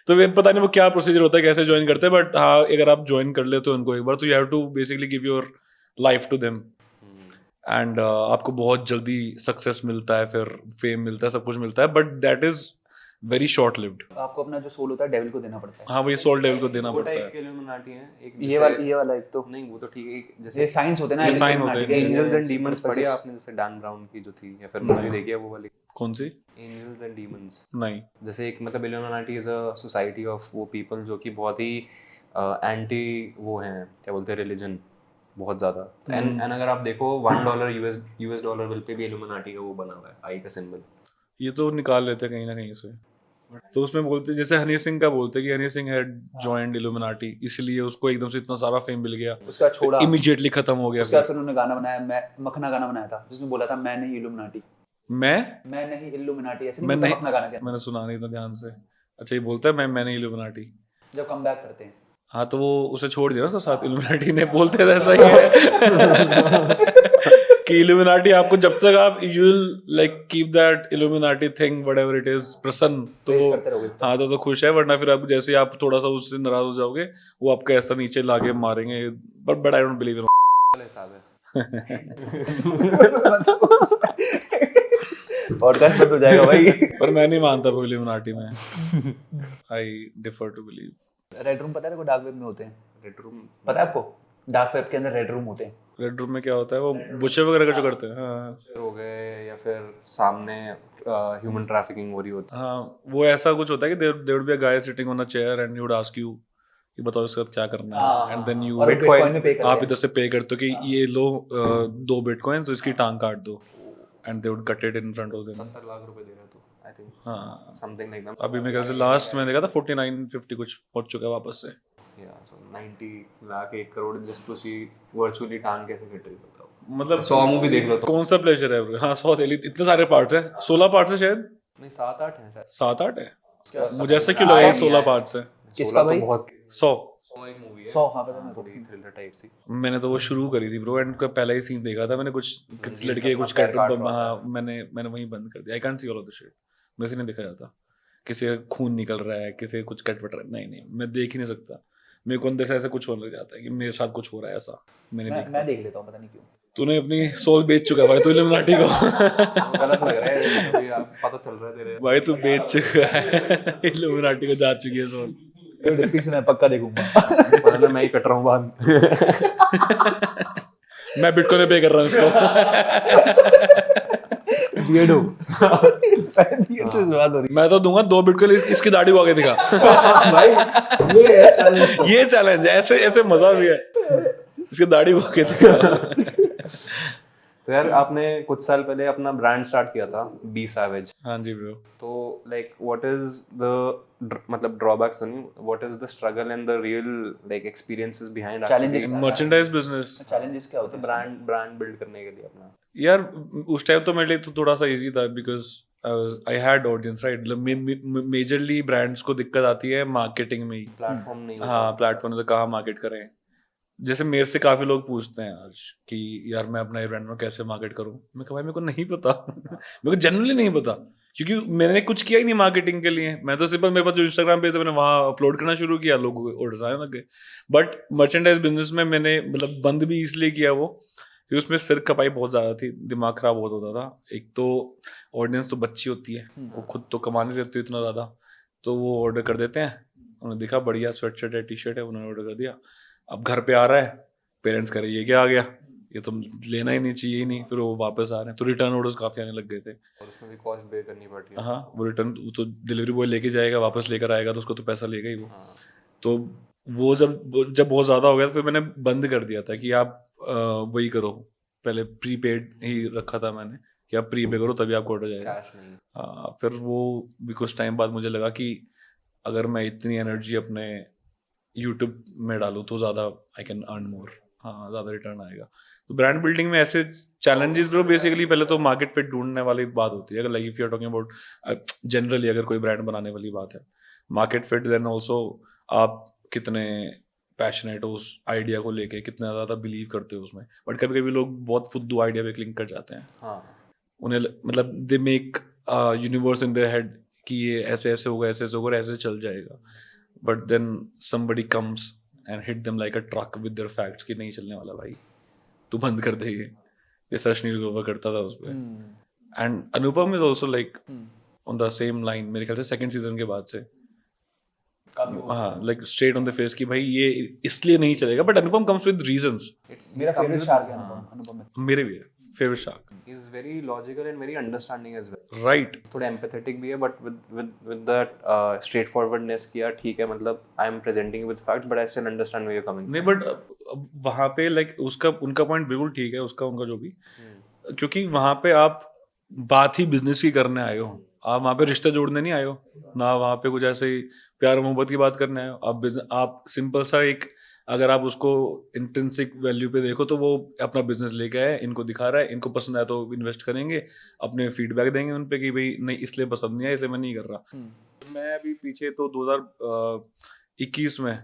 तो वे पता नहीं वो क्या प्रोसीजर होता है, कैसे ज्वाइन करते हैं, बट हाँ अगर आप ज्वाइन कर लेते हो उनको एक बार, तो you have to basically give your life to them and आपको बहुत जल्दी सक्सेस मिलता है, फिर फेम मिलता है, सब कुछ मिलता है, but that is very short lived. आपको अपना जो सोल होता है डेविल को देना पड़ता है। हाँ वही सोल डेविल को देना वो पड़ता टाइप है। के इल्यूमिनाटी हैं। एक ये वाला एक तो नहीं, वो तो ठीक है। ये जैसे साइंस होते हैं ना, ये sign Illuminati होते हैं। के। एंजल्स एंड डीमंस पढ़ी है आपने? जैसे डैन ब्राउन की जो थी, या फिर मूवी देखी है वो वाली कौन सी? Angels and demons? नहीं। जैसे एक मतलब illuminati is a society of वो पीपल जो कि बहुत ही एंटी वो हैं, क्या बोलते हैं, रिलीजन, बहुत ज्यादा। एंड अगर आप देखो $1 यूएस डॉलर बिल पे भी इल्यूमिनाटी का वो बना हुआ है, आई का सिंबल। ये तो निकाल लेते हैं कहीं ना कहीं से, तो उसमें बोलते जैसे हनी सिंह का बोलते कि Honey Singh had joined illuminati, इसलिए उसको एकदम से इतना सारा फेम मिल गया, उसका छोड़ा, इमीडिएटली खत्म हो गया। उसका फिर उन्होंने गाना बनाया, मैं मखना गाना बनाया था जिसमें बोला था मैं नहीं इल्यूमिनाटी, मैं नहीं इल्यूमिनाटी, ऐसे नहीं बोलता मखना गाना। क्या मैंने सुना नहीं था ध्यान से। अच्छा ये बोलता है मैं नहीं इल्यूमिनाटी, जब कम बैक करते हैं। हाँ तो वो उसे छोड़ दिया ना उसका साथ, इल्यूमिनाटी ने, बोलते थे ऐसा ही है कि इल्यूमिनाटी आपको जब तक आप you will like keep that illuminati thing whatever it is प्रसन्न, तो Praise करते रहोगे। हाँ तो खुश है, वरना फिर आप जैसे आप थोड़ा सा उससे नाराज हो जाओगे वो आपको ऐसा नीचे लाके मारेंगे, but I don't believe in. हिसाब है। पॉडकास्ट बंद हो जाएगा भाई। पर मैं नहीं मानता वो इल्यूमिनाटी में, I differ to believe. Red room पता है, डार्क वेब में होते हैं। रेड रूम पता है आपको? डार्क वेब के अंदर रेड रूम होते हैं। रेड रूम में क्या होता है? वो बुशे वगैरह का जो करते हैं। हाँ हो गए, या फिर सामने ह्यूमन ट्रैफिकिंग हो रही होती है। हाँ, वो ऐसा कुछ होता है कि there would be a guy sitting on a chair and he would ask you कि बताओ इसके साथ क्या करना है, एंड देन यू और बिटकॉइन में पे करते आप हैं। इधर से पे करते हो कि ये लो 2 बिटकॉइंस, इसकी टांग काट दो, and they would cut it in front of them. 70 lakh रुपए दे रहा तू, आई थिंक हाँ समथिंग लाइक दैट। अभी मेरे ख्याल से लास्ट में देखा था 49-50 कुछ पहुंच चुका है वापस से। या so 90 lakh 1 crore just to see virtually टांग कैसे कट रही बताओ। मतलब 100 मूवी देख लो तो। कौन सा प्लेजर है ब्रो? हाँ 100 इतने सारे पार्ट्स हैं, 16 पार्ट्स है शायद, नहीं 7-8 है शायद। 7-8 है, मुझे ऐसा क्यों लगा ये 16 पार्ट्स है। किसका भाई? बहुत 100 एक मूवी है 100, हाँ पता है थोड़ी थ्रिलर टाइप सी। मैंने तो वो शुरू करी थी ब्रो, एंड का पहला ही सीन देखा था मैंने, कुछ लड़के कुछ पैर काट कैरेक्टर, रहा हाँ मैंने वहीं बंद कर दिया। I can't see all of the shit, वैसे नहीं देखा जाता, किसी का खून निकल रहा है, किसी कुछ कट पट रहा है, नहीं मैं देख ही नहीं सकता, मेरे को अंदर से ऐसा कुछ होने लग जाता है कि मेरे साथ कुछ हो रहा है ऐसा। मैं देख लेता हूँ, पता नहीं क्यों। तूने अपनी सोल बेच चुका है भाई, तू इल्यूमिनाटी को गलत लग रहा है अभी, आप पता चल रहा है तेरे। भाई तू बेच चुका है, इल्यूमिनाटी को जा चुकी है सोल। ये डिस्क्रिप्शन है, पक्का देखूंगा। पता ना मैं ही कट रहा हूँ बाद। मैं बिटकॉइन पे पे कर रहा हूँ इसको। बियर्डो। बियर्ड से शुरुआत हो रही मैं तो दूंगा 2 बिटकॉइन, इसकी दाढ़ी उगा के दिखा। है भाई। ये है चैलेंज। ये चैलेंज है, ऐसे मजा भी है, इसकी दाढ़ी उगा के दिखा। तो यार आपने कुछ साल पहले अपना ब्रांड स्टार्ट किया था, बी सैवेज। हाँ जी ब्रो। तो लाइक व्हाट इज द मतलब ड्रॉबैक्स, नहीं what is the struggle and the real like experiences behind Challenges। Merchandise business, challenges क्या होते हैं? ब्रांड बिल्ड करने के लिए अपना। यार उस टाइम तो मेरे लिए तो थोड़ा सा इजी था, because I had audience right. Majorly brands को दिक्कत आती है मार्केटिंग में ही। प्लेटफॉर्म नहीं हाँ प्लेटफॉर्म तो कहाँ मार्केट करें। जैसे मेरे से काफी लोग पूछते हैं आज कि यार मैं अपना ये ब्रांड में कैसे मार्केट करूं, मैं कहा भाई मेरे को नहीं पता। मेरे को जनरली नहीं पता, क्योंकि मैंने कुछ किया ही नहीं मार्केटिंग के लिए। मैं तो सिर्फ मेरे पास जो इंस्टाग्राम पेज था मैंने वहाँ अपलोड करना शुरू किया, लोगों को ऑर्डर्स आने लग गए। बट मर्चेंडाइज बिजनेस में मैंने मतलब बंद भी इसलिए किया वो, क्योंकि उसमें सिर खपाई बहुत ज़्यादा थी, दिमाग खराब बहुत होता था। एक तो ऑडियंस तो बच्ची होती है, वो खुद तो कमाने रहती है इतना ज़्यादा, तो वो ऑर्डर कर देते हैं, उन्होंने देखा बढ़िया स्वेट शर्ट है, टी शर्ट है, उन्होंने ऑर्डर कर दिया। अब घर पे आ रहा है, पेरेंट्स कह रहे ये क्या आ गया, ये तो लेना ही नहीं चाहिए ही नहीं, फिर वो वापस आ रहे हैं, तो रिटर्न ऑर्डर्स काफ़ी आने लग गए थे। और उसमें भी कॉस्ट पे करनी पड़ती है। हाँ वो रिटर्न तो डिलीवरी बॉय लेके जाएगा, वापस लेकर आएगा, तो उसको तो पैसा लेगा ही वो। तो वो जब बहुत ज़्यादा हो गया तो फिर मैंने बंद कर दिया था कि आप वही करो, पहले प्रीपेड ही रखा था मैंने कि आप प्री पे करो तभी आपको ऑर्डर जाएगा। कैश नहीं। हाँ, फिर वो भी कुछ टाइम बाद मुझे लगा कि अगर मैं इतनी एनर्जी अपने यूट्यूब में डालूँ तो ज़्यादा आई कैन अर्न मोर, हाँ ज़्यादा रिटर्न आएगा। तो ब्रांड बिल्डिंग में ऐसे चैलेंजेस ब्रो बेसिकली पहले तो मार्केट फिट ढूंढने वाली बात होती है। अगर like if you are talking about generally अगर कोई ब्रांड बनाने वाली बात है, मार्केट फिट, देन ऑल्सो आप कितने पैशनेट हो उस आइडिया को लेके, कितना ज़्यादा बिलीव करते हो उसमें। बट कभी कभी लोग बहुत फुद्दू आइडिया पे क्लिक कर जाते हैं, हाँ उन्हें मतलब they make universe in their head कि ये ऐसे ऐसे होगा, ऐसे ऐसे होगा, ऐसे चल जाएगा। But then somebody comes and hit them like a truck with their facts कि नहीं चलने वाला भाई, तू बंद कर दे ये सच नील ग्रोवर करता था उस पर। And Anupam is also like on the same line, मेरे ख्याल से सेकंड सीजन के बाद से हाँ like straight on the face कि भाई ये इसलिए नहीं चलेगा। But Anupam comes with reasons. मेरा फेवरेट शार्क है अनुपम में। मेरे भी है favourite shark. Is very logical and very understanding as well. Right, थोड़ा एम्पैथेटिक भी है but with that straightforwardness किया ठीक है, मतलब I am presenting with facts but I still understand where you coming. नहीं बट वहाँ पे लाइक उसका उनका पॉइंट बिल्कुल ठीक है, उसका उनका जो भी, क्योंकि वहाँ पे आप बात ही बिजनेस की करने आए हो, आप वहाँ पे रिश्ते जोड़ने नहीं आए हो ना, वहाँ पे कुछ ऐसे ही प्यार मोहब्बत की बात करने आए हो। आप सिंपल सा एक, अगर आप उसको इंट्रिंसिक वैल्यू पे देखो तो वो अपना बिजनेस लेके आए, इनको दिखा रहा है, इनको पसंद आया तो इन्वेस्ट करेंगे, अपने फीडबैक देंगे उन पे कि भाई नहीं इसलिए पसंद नहीं आया, इसलिए मैं नहीं कर रहा। मैं अभी पीछे तो 2021 में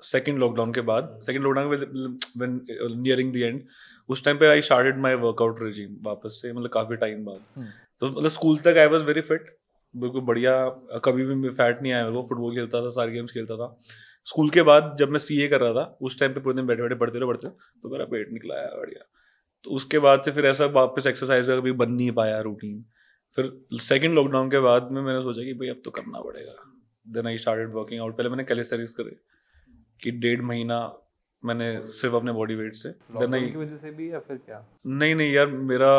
सेकेंड लॉकडाउन के बाद, second lockdown nearing the end, उस टाइम पे I started my workout regime वापस से, मतलब काफी टाइम बाद। तो मतलब स्कूल तक आई वाज वेरी फिट, बिल्कुल बढ़िया, कभी भी फैट नहीं आया मेरे को, फुटबॉल खेलता था, सारे गेम्स खेलता था। स्कूल के बाद जब मैं सीए कर रहा था उस टाइम पे पूरे दिन बैठे बैठे पढ़ते तो मेरा पेट निकला है बढ़िया। तो उसके बाद से फिर ऐसा वापस एक्सरसाइज का कभी बन नहीं पाया रूटीन। फिर सेकंड लॉकडाउन के बाद में मैंने सोचा कि भाई अब तो करना पड़ेगा। Then I started working out. पहले मैंने कैलिस्थेनिक्स करे कि 1.5 महीना मैंने सिर्फ अपने बॉडी वेट से। देन लॉकडाउन की वजह से भी या फिर क्या? नहीं यार, मेरा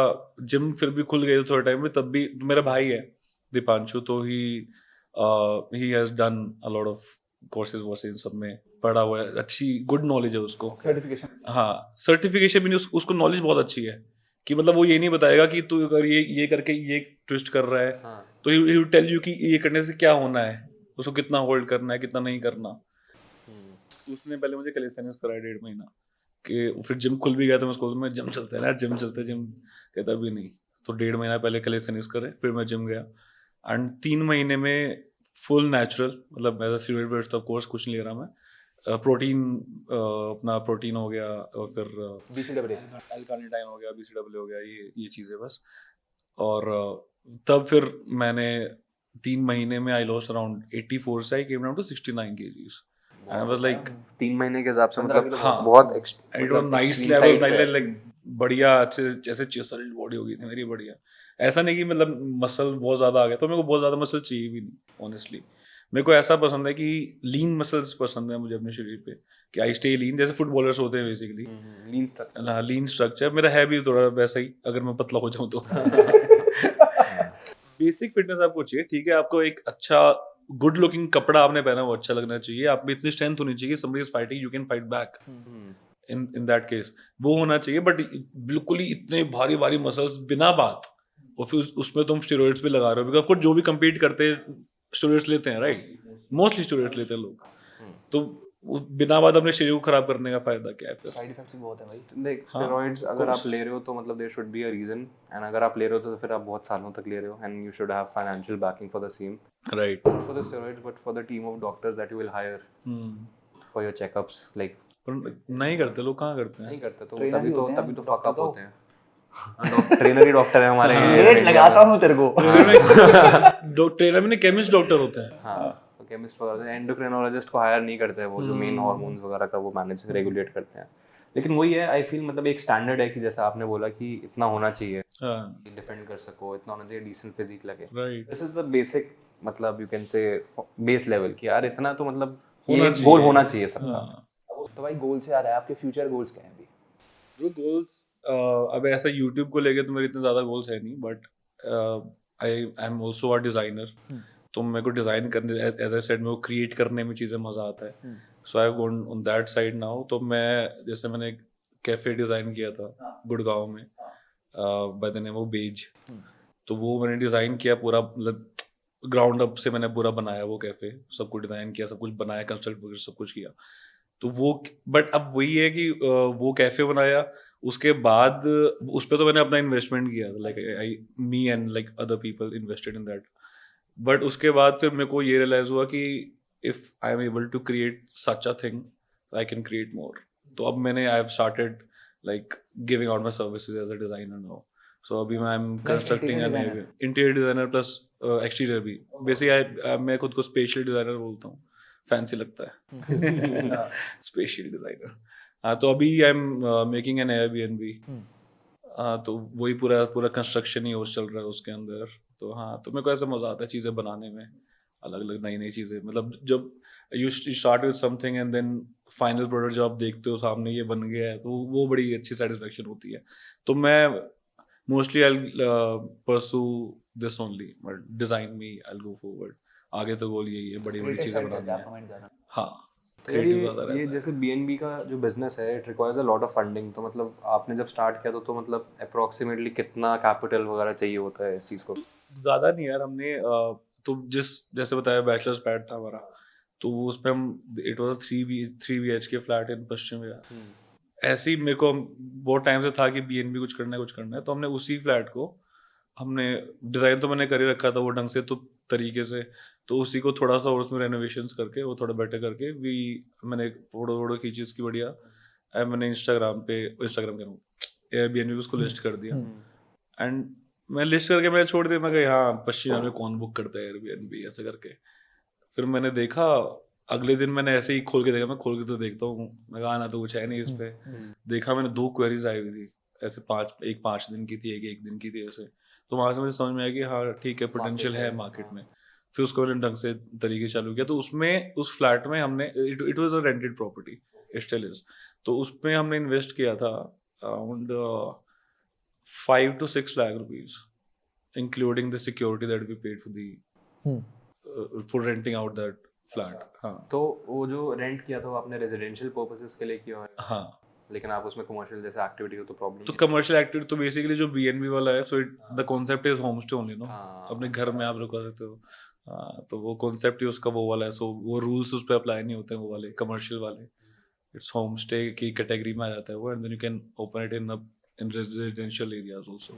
जिम फिर भी खुल गए थोड़े टाइम में, तब भी मेरा भाई है दीपांशु, तो he has done a lot of courses वोर्सेज, सब में पढ़ा हुआ है, अच्छी गुड नॉलेज है उसको, सर्टिफिकेशन। हाँ सर्टिफिकेशन भी नहीं, उसको नॉलेज बहुत अच्छी है कि मतलब वो ये नहीं बताएगा कि तू अगर ये करके ये ट्विस्ट कर रहा है, हाँ। तो ही विल टेल यू कि ये करने से क्या होना है, उसको कितना होल्ड करना है, कितना नहीं करना। उसने पहले मुझे कैलिस्थेनिक्स कराया 1.5 महीना कि फिर जिम खुल भी गया था, मैं उसको मैं जिम चलते हैं ना, जिम चलते, जिम कहता भी नहीं, तो 1.5 महीना पहले कैलिस्थेनिक्स करे, फिर मैं जिम गया। एंड 3 महीने में फुल नेचुरल, मतलब as a student based of course कुछ नहीं ले रहा मैं, प्रोटीन, अपना प्रोटीन हो गया, और फिर बीसीडब्ल्यू एल्कानिटाइन हो गया, बीसीडब्ल्यू हो गया, ये चीज़ें बस। और तब फिर मैंने 3 महीने में आई लॉस्ट अराउंड 84 से I came down to 69 kgs। I was like 3 महीने के हिसाब से मतलब हाँ, बहुत it was nice level, like बढ़िया, अच्छे ऐसे चिसल्ड बॉडी हो गई थी मेरी बढ़िया। ऐसा नहीं कि मतलब मसल बहुत ज्यादा आ गया, तो मेरे को बहुत ज्यादा मसल चाहिए भी नहीं ऑनेस्टली। मेरे को ऐसा पसंद है कि लीन मसल्स पसंद है मुझे अपने शरीर पे, कि आई स्टे लीन, जैसे फुटबॉलर्स होते हैं बेसिकली। लीन स्ट्रक्चर। हाँ, लीन स्ट्रक्चर मेरा है भी थोड़ा वैसा ही, अगर मैं पतला हो जाऊं तो। बेसिक फिटनेस आपको चाहिए, ठीक है, आपको एक अच्छा गुड लुकिंग कपड़ा आपने पहना वो अच्छा लगना चाहिए, आप में इतनी स्ट्रेंथ होनी चाहिए, somebody is fighting you can fight back in that case, वो होना चाहिए। बट बिल्कुल ही इतने भारी भारी मसल्स बिना बात, और फिर उसमें तुम स्टेरॉइड्स भी लगा रहे हो, बिकॉज जो भी compete करते हैं स्टेरॉइड्स लेते हैं, राइट, मोस्टली स्टेरॉइड्स लेते हैं लोग, तो बिना बात अपने शरीर को खराब करने का फायदा क्या है फिर? साइड इफेक्ट्स भी बहुत है भाई। देख, स्टेरॉइड्स अगर आप ले रहे हो तो मतलब there should be a reason, and अगर आप ले रहे हो तो फिर आप बहुत सालों तक ले रहे हो, and you should have financial backing for the same, right, for the steroids but for the team of doctors that you will hire for your checkups. Like नहीं करते लोग, कहाँ करते हैं? नहीं करते तो Trainer भी होते हैं, तभी तो doctor फक अप तो- होते हैं। ट्रेनर ही डॉक्टर है हमारे। रेट लगाता हूँ तेरे को। ट्रेनर में केमिस्ट डॉक्टर होते हैं। हाँ, केमिस्ट वगैरह, एंडोक्रिनोलॉजिस्ट को हायर नहीं करते हैं, वो जो मेन हार्मोन्स वगैरह का वो मैनेज रेगुलेट करते हैं। लेकिन वही है, आई फील मतलब एक स्टैंडर्ड है कि जैसा आपने बोला कि इतना होना चाहिए, डिफेंड कर सको, इतना होना चाहिए, डिसेंट फिजिक लगे। Right, this is the basic, मतलब you can say base level कि यार इतना तो मतलब होना ये चाहिए। गोल होना चाहिए सबका। हाँ। तो भाई गोल से आ रहा है, आपके फ्यूचर गोल्स क्या हैं अभी? जो गोल्स, अब ऐसा यूट्यूब को लेके तो मेरे इतने ज़्यादा गोल्स है नहीं, but I am also a designer, तो मेरे को डिज़ाइन करने, एज आई सेड, मेरे को क्रिएट करने में चीज़ें मज़ा आता है। So I have gone on that side now. तो मैं जैसे मैंने एक कैफे डिजाइन किया था गुड़गांव में बाय द नेम ऑफ बेज. तो वो मैंने डिजाइन किया पूरा, मतलब ग्राउंड अप से मैंने पूरा बनाया वो कैफे, सब कुछ डिजाइन किया, सब कुछ बनाया, कंस्ट्रक्ट वगैरह सब कुछ किया. तो वो बट अब वही है कि वो कैफे बनाया, उसके बाद उस पर तो मैंने अपना इन्वेस्टमेंट किया, like me and like other people invested in that. But उसके बाद फिर मेरे को ये रियलाइज हुआ कि if I am able to create such a thing I can create more. तो अब मैंने I have started like giving out my services as a designer now. So अभी मैं constructing interior designer plus exterior भी. Basically मैं खुद को special designer बोलता हूँ, फैंसी लगता है. Special designer. हाँ, तो अभी I am making an Airbnb. तो वही पूरा कंस्ट्रक्शन ही और चल रहा है उसके अंदर. तो हाँ, तो मेरे को ऐसा मजा आता है चीज़ें बनाने में, अलग अलग नई नई चीज़ें. मतलब जब you start with something and then final product जब आप देखते हो सामने ये बन गया है, तो वो बड़ी अच्छी सेटिस्फेक्शन होती है. तो मैं mostly I pursue this only, but design में आई गो फॉरवर्ड. आगे तो गोल यही है, बड़ी बड़ी चीज़ें बनानी है. हाँ, ये जैसे BNB का जो बिजनेस है, it requires a lot of funding. तो मतलब आपने जब स्टार्ट किया तो मतलब अप्रोक्सीमेटली कितना कैपिटल वगैरह चाहिए होता है इस चीज़ को? ज़्यादा नहीं यार. हमने तो जैसे बताया बैचलर्स पैड था हमारा, तो वो उसमें हम it was 3 BHK flat in Paschim Vihar. ऐसे ही मेरे को बहुत टाइम से था कि BNB कुछ करना है, तो हमने उसी फ्लैट को हमने डिज़ाइन तो मैंने कर ही रखा था वो ढंग से, तो तरीके से. तो उसी को थोड़ा सा और उसमें रेनोवेशंस करके वो थोड़ा बेटर करके मैंने फोटो खींची उसकी बढ़िया. मैंने इंस्टाग्राम कह रहा हूँ Airbnb उसको लिस्ट कर दिया. एंड मैं लिस्ट करके मैं छोड़ दिया. मैं कहा हाँ, पश्चिम में कौन बुक करता है Airbnb, ऐसे करके. फिर मैंने देखा, अगले दिन मैंने ऐसे ही खोल के तो देखता हूँ. मैं कहा आना तो कुछ है नहीं इस पे. देखा मैंने 2 क्वेरीज आई हुई थी ऐसे, 5 दिन की थी, एक दिन की थी ऐसे. तो वहाँ से मुझे समझ में आया कि हाँ ठीक है, पोटेंशियल है मार्केट में. फिर उसको मैंने ढंग से तरीके चालू किया. तो उसमें उस फ्लैट में हमने it was a rented property, it still is. तो उसमें हमने इन्वेस्ट किया था around 5 to 6 lakh rupees, including the security that we paid for for renting out that flat. हाँ. तो वो जो रेंट किया था वो आपने रेजिडेंशियल पर्पसेस के लिए किया है? हाँ. लेकिन आप उसमें कमर्शियल जैसे एक्टिविटी हो तो प्रॉब्लम? तो कमर्शियल एक्टिविटी तो बेसिकली जो BNB वाला है, so the concept is home stay only, no. अपने घर में आप रुका सकते हो. हाँ, तो वो कॉन्सेप्ट ही उसका वो वाला है. सो वो रूल्स उस पर अप्लाई नहीं होते हैं वो वाले कमर्शियल वाले. इट्स होम स्टे की कैटेगरी में आ जाता है वो. And then you can open it in residential areas also.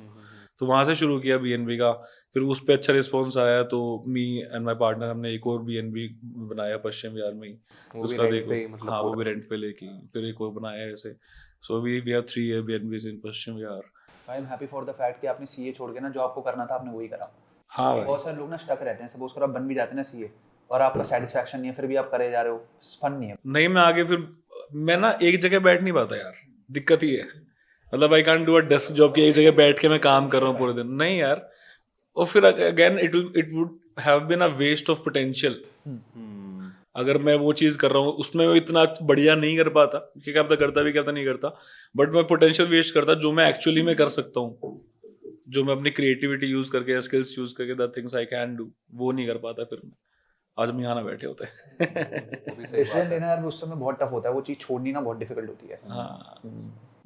तो वहाँ से शुरू किया BNB का. फिर उस पर अच्छा रिस्पॉन्स आया, तो मी एंड माई पार्टनर हमने एक और BNB बनाया पश्चिम विहार में ही. उसका देखो, हाँ, वो भी रेंट पे लेके फिर एक और बनाया ऐसे. So we have 3 Airbnbs in Paschim Vihar. I am happy for the fact कि आपने CA छोड़ के ना जो आपको करना था आपने वही करा. हाँ भाई. बहुत सारे लोग ना स्टक रहते हैं, सपोज करो आप बन भी जाते हैं ना CA और आपका सेटिस्फैक्शन नहीं है, फिर भी आप करे जा रहे हो, फन नहीं है. नहीं, मैं आगे फिर मैं ना एक जगह बैठ नहीं पाता यार, दिक्कत ही है. मतलब I can't do a desk job कि एक जगह बैठ के मैं काम कर रहा हूँ पूरे दिन. नहीं यार. और फिर again it would have been a waste of potential. अगर मैं वो चीज़ कर रहा हूँ उसमें मैं इतना बढ़िया नहीं कर पाता, कि क्या पता करता भी, क्या पता नहीं करता, बट मैं पोटेंशियल वेस्ट करता जो मैं एक्चुअली में कर सकता हूँ, जो मैं अपनी क्रिएटिविटी यूज करके, स्किल्स यूज करके, the things I can do, वो नहीं कर पाता. फिर आज हम यहाँ ना बैठे होते हैं. डिसीजन लेना यार उस समय बहुत टफ होता है, वो चीज़ छोड़नी ना बहुत डिफिकल्ट होती है. हाँ,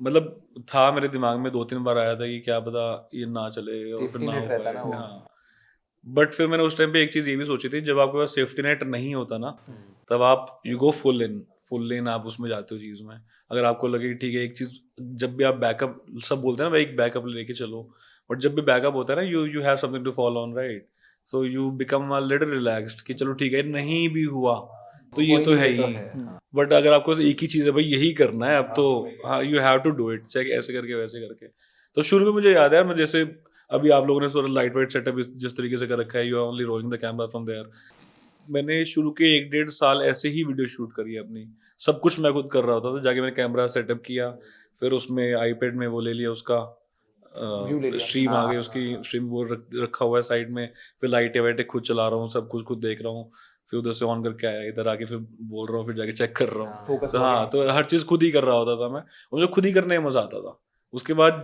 मतलब था मेरे दिमाग में 2-3 बार आया था कि क्या पता ये ना चले और फिर ना हो पाए. हाँ, बट फिर मैंने उस टाइम पे एक चीज़ ये भी सोची थी, जब आपके पास सेफ्टी नेट नहीं होता ना, तब आप यू गो फुल इन आप उसमें जाते हो चीज़ में. अगर आपको लगे कि ठीक है एक चीज़, जब भी आप बैकअप, सब बोलते हैं ना भाई एक बैकअप लेके चलो, बट जब भी बैकअप होता है ना you have something to follow on, right. So you become a little relaxed कि चलो ठीक है नहीं भी हुआ तो ये तो है ही. बट अगर आपको एक ही चीज़ है भाई यही करना है अब, तो हाँ you have to do it, चाहे ऐसे करके वैसे करके. तो शुरू में मुझे याद है, मैं जैसे अभी आप लोगों ने थोड़ा लाइट वेट सेटअप जिस तरीके से कर रखा है, you are only rolling the camera from there. मैंने शुरू के 1-1.5 साल ऐसे ही वीडियो शूट करी है अपनी. सब कुछ मैं खुद कर रहा होता था. जाके मैंने कैमरा सेटअप किया, फिर उसमें iPad में वो ले लिया, उसका स्ट्रीम आ गई, उसकी स्ट्रीम वो रखा हुआ है साइड में. फिर लाइटें वाइटें खुद चला रहा हूँ, सब कुछ खुद देख रहा हूँ. फिर उधर से ऑन करके आया, इधर आके फिर बोल रहा हूँ, फिर जाके चेक कर रहा हूँ. तो हाँ, तो हर चीज़ खुद ही कर रहा होता था मैं, और मुझे खुद ही करने में मज़ा आता था. उसके बाद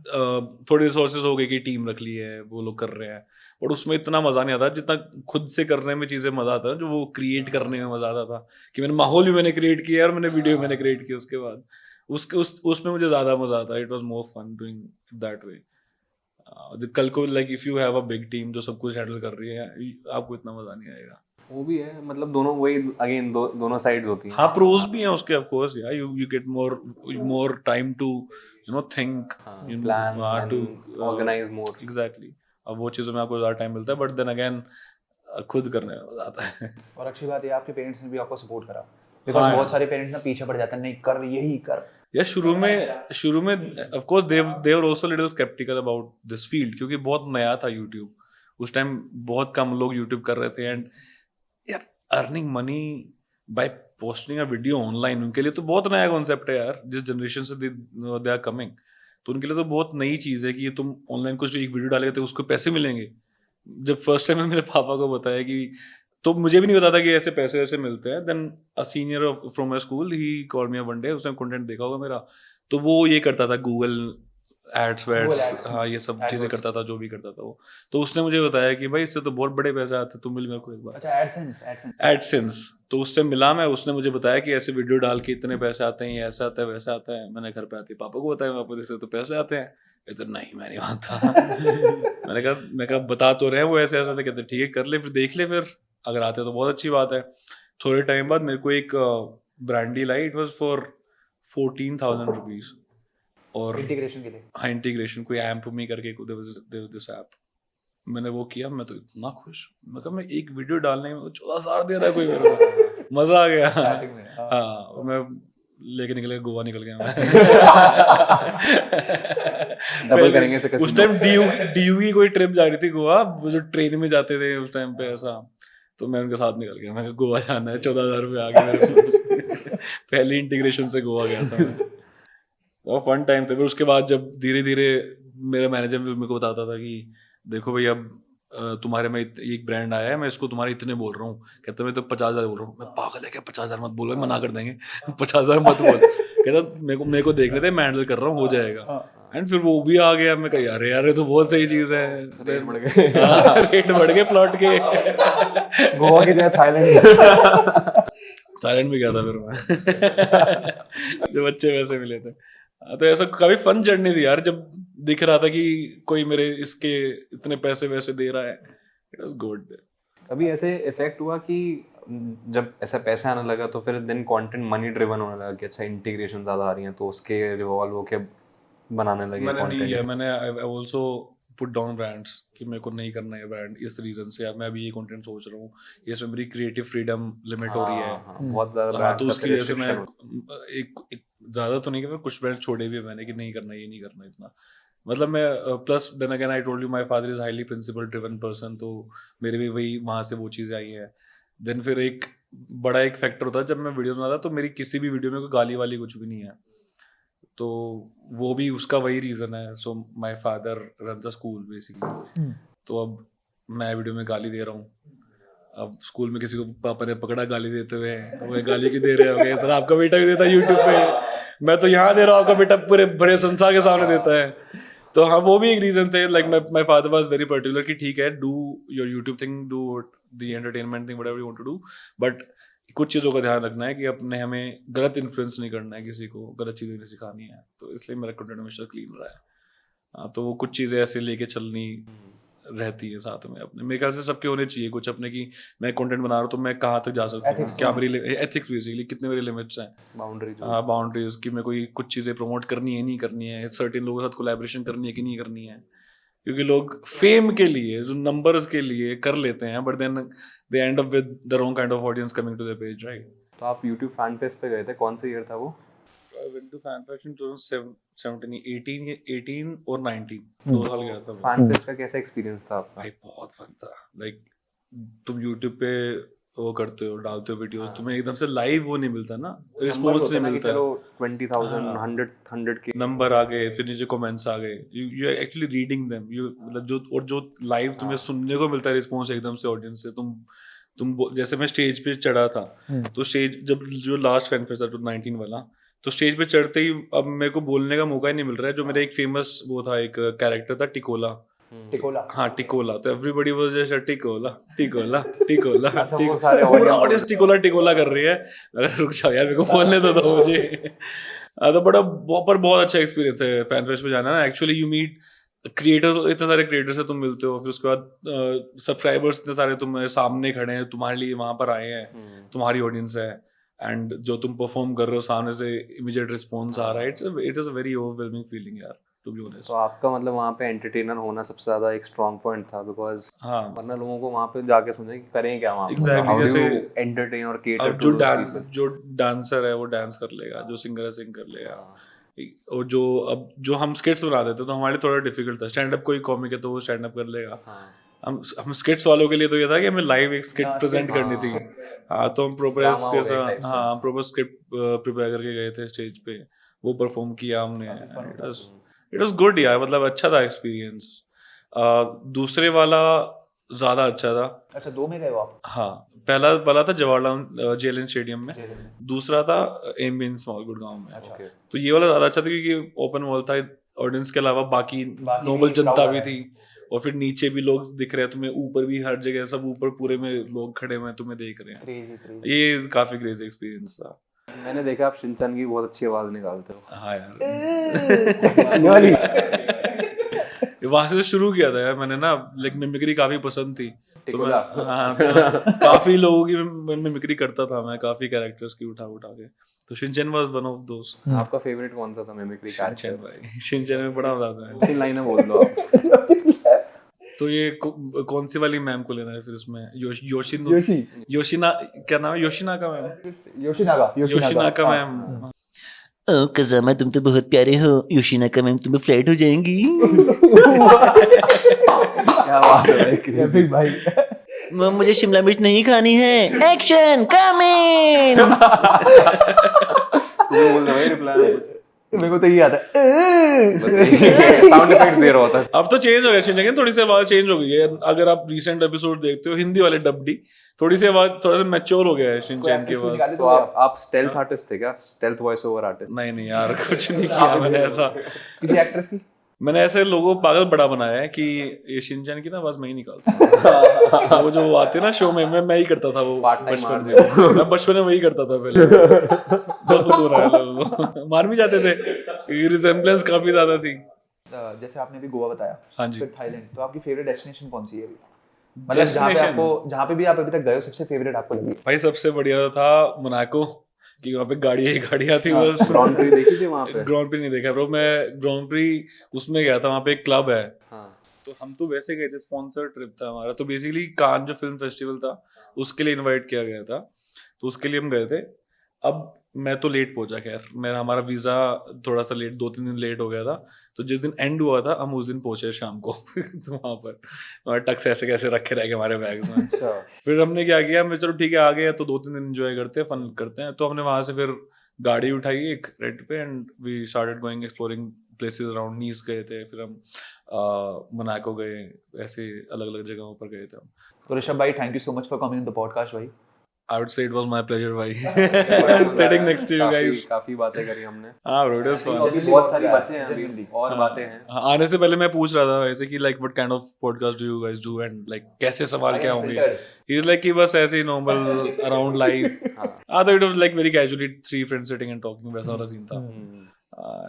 थोड़ी रिसोर्सेज हो गई कि टीम रख ली है, वो लोग कर रहे हैं, बट उसमें इतना मजा नहीं आता जितना खुद से करने में चीजें मजा आता है, जो वो क्रिएट करने में मजा आता था कि मैंने माहौल भी मैंने क्रिएट किया और मैंने वीडियो मैंने क्रिएट की उसके बाद, उसमें मुझे ज्यादा मजा आता है. It was more fun doing that way. कल को like if you have a big team जो सब कुछ हैंडल कर रही है, आपको इतना मजा नहीं आएगा. वो भी है, मतलब दोनों वही अगेन दोनों साइड्स होती हैं. हाँ, प्रोज भी हैं उसके ऑफ कोर्स. या you get more time to think, plan to organise more. Exactly. अब वो चीज़ों में आपको ज़्यादा टाइम मिलता है, बट देन अगेन खुद करने में मजा आता है. और अच्छी बात है आपके पेरेंट्स ने भी आपको सपोर्ट करा, बिकॉज बहुत सारे पेरेंट्स ना पीछे पड़ जाते हैं, नहीं कर यही कर. या शुरू में of course they were also little sceptical about this field, क्योंकि बहुत नया था यूट्यूब उस टाइम. बहुत कम लोग यूट्यूब कर रहे थे, एंड यार earning money by posting a video online उनके लिए तो बहुत नया कॉन्सेप्ट है यार. जिस जनरेशन से दे आर कमिंग, तो उनके लिए तो बहुत नई चीज़ है कि ये तुम ऑनलाइन कुछ एक वीडियो डालेंगे तो उसको पैसे मिलेंगे. जब फर्स्ट टाइम मेरे पापा को बताया कि, तो मुझे भी नहीं पता था कि ऐसे पैसे ऐसे मिलते हैं. Then a senior from my school he called me one day, उसने कंटेंट देखा होगा मेरा, तो वो ये करता था गूगल एड्स, हाँ ये सब चीज़ें करता था, जो भी करता था वो. तो उसने मुझे बताया कि भाई इससे तो बहुत बड़े पैसे आते, तुम मिल मेरे को एक बार. अच्छा, एडसेंस. तो उससे मिला मैं, उसने मुझे बताया कि ऐसे वीडियो डाल के इतने पैसे आते हैं, ये ऐसा आता है वैसा आता है. मैंने घर पे आते पापा को बताया, पापा इससे तो पैसे आते हैं. ये तो नहीं, मैं नहीं मानता. मैंने कहा बता तो रहे वो ऐसे ऐसा. कहते ठीक है कर ले, फिर देख ले, फिर अगर आते तो बहुत अच्छी बात है. थोड़े टाइम बाद मेरे को एक brandy lie. It was for 14,000 rupees. और इंटीग्रेशन के लिए. हाँ, इंटीग्रेशन कोई ऐप मी करके दिस ऐप. मैंने वो किया, मैं तो इतना खुश. मतलब मैं एक वीडियो डालने में 14,000 दे रहा है कोई मेरे को. मजा आ गया. हाँ, मैं लेके निकल गया, गोवा निकल गया मैं. डबल करेंगे से उस टाइम डीयू की कोई ट्रिप जा रही थी गोवा, वो जो ट्रेन में जाते थे उस टाइम पे ऐसा, तो मैं उनके साथ निकल गया. मैं गोवा जाना है, 14,000 रुपये आ गए मेरे पास. पहली इंटीग्रेशन से गोवा गया था मैं. तो फन टाइम था. फिर उसके बाद जब धीरे धीरे मेरा मैनेजर मेरे को बताता था कि देखो भाई अब तुम्हारे में एक ब्रांड आया है, मैं इसको तुम्हारे इतने बोल रहा हूँ. कहता मैं तो 50,000 बोल रहा हूँ. मैं पागल है क्या, 50,000 मत बोलो, मना कर देंगे. 50,000 मत बोल. कहता मेरे को देख रहे थे, मैं हैंडल कर रहा हूँ, हो जाएगा. एंड फिर वो भी आ गया. मैं कहा यार ये तो बहुत सही चीज़ है. रेट बढ़ गए. रेट बढ़ गए प्लॉट के. गोवा के जगह थाईलैंड भी गया था फिर मैं. जब अच्छे पैसे मिले थे. तो ऐसा काफी फन जर्नी थी यार, जब दिख रहा था कि कोई मेरे इसके इतने पैसे वैसे दे रहा है. It was good. कभी ऐसे इफेक्ट हुआ कि जब ऐसा पैसा आने लगा तो फिर देन कंटेंट मनी ड्रिवन होने लगा कि अच्छा इंटीग्रेशन ज्यादा आ रही हैं तो उसके रिवॉल्व होके बनाने लगे मैंने कंटेंट? नहीं किया. मैंने I also put down brands कि मेरे को नहीं करना है ब्रांड इस रीजन से. अब मैं अभी ये कंटेंट सोच रहा हूँ, ये सब मेरी क्रिएटिव फ्रीडम लिमिट हो रही है. बहुत ज्यादा हाँ, brand तो का उसकी वजह से मैं restriction एक ज़्यादा तो नहीं किया, कुछ ब्रांड छोड़े भी मैंने कि नहीं करना, ये नहीं करना इतना. मतलब मैं plus then again I told you my father is highly principle driven person, तो मेरे भी वही वहाँ से वो चीज़ें आई हैं. देन फिर एक बड़ा एक फैक्टर होता है जब मैं वीडियो बनाता, तो मेरी किसी भी वीडियो में कोई गाली वाली कुछ भी नहीं है, तो वो भी उसका वही रीज़न है. So my father runs a school basically. तो अब मैं वीडियो में गाली दे रहा हूँ, अब स्कूल में किसी को पापा ने पकड़ा गाली देते हुए, वो गाली की दे रहे होंगे सर आपका बेटा भी देता है यूट्यूब पे, मैं तो यहाँ दे रहा हूँ, आपका बेटा पूरे बड़े संसार के सामने देता है. तो हाँ, वो भी एक रीजन थे. Like my father was very particular कि ठीक है, do your YouTube thing, do the entertainment thing, whatever you want to do, but कुछ चीज़ों का ध्यान रखना है कि अपने हमें गलत इन्फ्लुएंस नहीं करना है, किसी को गलत चीज़ें नहीं सिखानी है. तो इसलिए मेरा कंटेंट हमेशा क्लीन रहा है. हाँ, तो वो कुछ चीज़ें ऐसे लेके चलनी रहती है साथ में अपने. मेरे ख्याल से सबके होने चाहिए कुछ अपने, कि मैं कंटेंट बना रहा हूँ तो मैं कहाँ तक जा सकता हूँ, क्या मेरी एथिक्स बेसिकली, कितने मेरे लिमिट्स हैं, बाउंड्रीज कि मैं कोई कुछ चीज़ें प्रमोट करनी है नहीं करनी है, सर्टेन लोगों के साथ कोलैबोरेशन करनी है कि नहीं करनी है. क्योंकि लोग फेम के लिए, जो नंबर्स के लिए कर लेते हैं, but then they end up with the wrong kind of audience coming to the page, right. तो आप यूट्यूब फैन फेस्ट पे गए थे, कौन सा ईयर था वो? I went to fan fest in 18 और 19, 2 साल गया था. फैन फेस्ट का कैसा एक्सपीरियंस था आपका? भाई बहुत फन था. लाइक तुम YouTube पे वो करते हो, डालते हो वीडियोस, तुम्हें एकदम से लाइव वो नहीं मिलता ना, रिस्पॉन्स नहीं मिलता. चलो 20,000 100 के नंबर आ गए, फिर नीचे कमेंट्स आ गए, you are actually reading them, you मतलब जो लाइव तुम्हें सुनने को मिलता है रिस्पॉन्स एकदम से ऑडियंस से. तुम जैसे मैं स्टेज पे चढ़ा था, तो स्टेज जब जो लास्ट फैन फेस्ट था 19 वाला, तो स्टेज पे चढ़ते ही अब मेरे को बोलने का मौका ही नहीं मिल रहा है। जो मेरा एक फेमस वो था, एक कैरेक्टर था टिकोला। टिकोला। हाँ टिकोला, तो एवरीबॉडी वाज जस्ट टिकोला टिकोला टिकोला, वो सारे पूरा ऑडियंस टिकोला टिकोला कर रही है। अगर रुक जाओ यार, मेरे को बोलने दो मुझे। तो बड़ा पर बहुत अच्छा एक्सपीरियंस है फैन फेस्ट में जाना ना। एक्चुअली यू मीट क्रिएटर्स, इतने सारे क्रिएटर्स से तुम मिलते हो, फिर उसके बाद सब्सक्राइबर्स इतने सारे तुम्हारे सामने खड़े हैं, तुम्हारे लिए वहां पर आए हैं, तुम्हारी ऑडियंस है, एंड जो तुम परफॉर्म कर रहे हो सामने से इमीडिएट रिस्पॉन्स आ रहा है। It is a very overwhelming feeling यार, टू बी ऑनेस्ट। तो आपका मतलब वहाँ पे एंटरटेनर होना सबसे ज्यादा एक स्ट्रॉन्ग पॉइंट था, बिकॉज हाँ वरना लोगों को वहाँ पे जाके सोचे कि करें क्या वहाँ पे, Exactly, How do जैसे you entertain और cater अब to those people? जो डांसर है वो डांस कर लेगा, जो सिंगर है सिंग कर लेगा, और जो हम स्किट्स बना देते तो हमारे लिए थोड़ा डिफिकल्ट था। स्टैंड अप कोई कॉमिक है तो वो स्टैंड अप कर लेगा। हम स्किट्स वालों के लिए तो ये था कि हमें लाइव एक स्किट प्रेजेंट करनी थी। हाँ, तो हम प्रॉपर स्क्रिप्ट प्रिपेयर करके गए थे स्टेज पे, वो परफॉर्म किया हमने। इट वाज गुड यार, मतलब अच्छा था एक्सपीरियंस। दूसरे वाला ज्यादा अच्छा था। अच्छा, 2 में गए हो आप? हाँ, पहला था जवाहरलाल जेएलएन स्टेडियम में, दूसरा था एम्बियन स्मॉल गुड़गांव में। अच्छा। तो ये वाला ज्यादा अच्छा था क्योंकि ओपन वॉल था, ऑडियंस के अलावा बाकी नॉर्मल जनता भी थी, और फिर नीचे भी लोग दिख रहे हैं तुम्हें, ऊपर भी हर जगह सब ऊपर पूरे में लोग खड़े हुए हैं तुम्हें देख रहे हैं। क्रेजी। ये काफी क्रेजी एक्सपीरियंस था। मैंने देखा आप शिनचैन की बहुत अच्छी आवाज निकालते हो। हाँ यार, वहां से शुरू किया था यार मैंने ना, लाइक मिमिक्री काफी पसंद थी तो मैं, हाँ, तो काफी लोगों की मिमिक्री करता था मैं, काफी कैरेक्टर्स की उठा के। तो Shinchan was one of those. आपका फेवरेट कौन सा था मिमिक्री शिनचैन भाई, शिनचैन में बड़ा मजा आता है। 3 लाइनें बोल दो आप। तो ये कौन सी वाली मैम को लेना है फिर इसमें? योशिना, क्या नाम है? योशिनाका मैम। योशिनाका मैम। ओ कज़ामा, तुम तो बहुत प्यारे हो। योशिनाका मैम तुम्हें फ्लैट हो जाएंगी। क्या बात है भाई। मैम, मुझे शिमला मिर्च नहीं खानी है। Action coming. तुम्हें बोल रहा है रिप्लाई, मेरे को तो ये आता है। साउंड इफेक्ट्स दे रहा होता है। अब तो चेंज हो गया शिनचैन, थोड़ी सी आवाज चेंज हो गई है। अगर आप रिसेंट एपिसोड देखते हो हिंदी वाले डब्डी, थोड़ी सी आवाज थोड़ा सा मैच्योर हो गया है शिनचैन की आवाज। तो आप स्टेल्थ आर्टिस्ट थे क्या? Stealth voice over artist? नहीं यार, कुछ नहीं किया मैंने ऐसा। किसी एक्ट्रेस की? मैंने ऐसे लोगों को पागल बड़ा बनाया है कि ये शिनचैन की ना आवाज मैं ही निकालता। वो जो आते ना शो में, मैं ही करता था वो बचपन में। मैं बचपन में वही करता था पहले। बस वो रहा है, लोग मार भी जाते थे, रिजेम्बलेंस काफी ज्यादा थी। जैसे आपने भी गोवा बताया, हाँ जी, फिर थाईलैंड, तो आपकी फेवरेट डेस्टिनेशन कौन सी है अभी? मतलब जहाँ पे भी आप अभी तक गए हो, सबसे फेवरेट आपको लगी? भाई सबसे बढ़िया था मोनाको, कि वहाँ पे गाड़ियाँ थी बस। ग्रांड प्री देखी थी वहाँ पे? ग्रांड प्री नहीं देखा ब्रो, मैं ग्रांड प्री उसमें गया था, वहाँ पे एक क्लब है। हाँ। तो हम तो वैसे गए थे, स्पॉन्सर ट्रिप था हमारा। तो बेसिकली कान जो फिल्म फेस्टिवल था उसके लिए इनवाइट किया गया था, तो उसके लिए हम गए थे। अब मैं तो लेट पहुंचा, खैर हमारा वीजा थोड़ा सा लेट, 2-3 दिन लेट हो गया था। तो जिस दिन एंड हुआ था हम उस दिन पहुंचे शाम को। तो वहाँ पर टक्स ऐसे कैसे रखे रह गए हमारे बैग्स में। फिर हमने क्या किया, मैं चलो ठीक है आ गए तो 2-3 दिन एंजॉय करते हैं, फन करते हैं। तो हमने वहां से फिर गाड़ी उठाई एक रेंट पे, and we started going exploring places around Nice गए थे, फिर हम मोनाको गए, ऐसे अलग अलग जगहों पर गए थे हम। तो ऋषभ भाई, thank you so much for coming in the podcast भाई। I would say it was my pleasure भाई, sitting next to you guys। काफी बातें करी हमने। हाँ bro, it was fun। अभी बहुत सारी बचे हैं, अभी और बातें हैं। आने से पहले मैं पूछ रहा था ऐसे कि like what kind of podcast do you guys do and like कैसे सवाल क्या होंगे? He's like कि बस ऐसे ही normal around life। हाँ, तो it was like very casually 3 friends sitting and talking, वैसा वाला सीन था।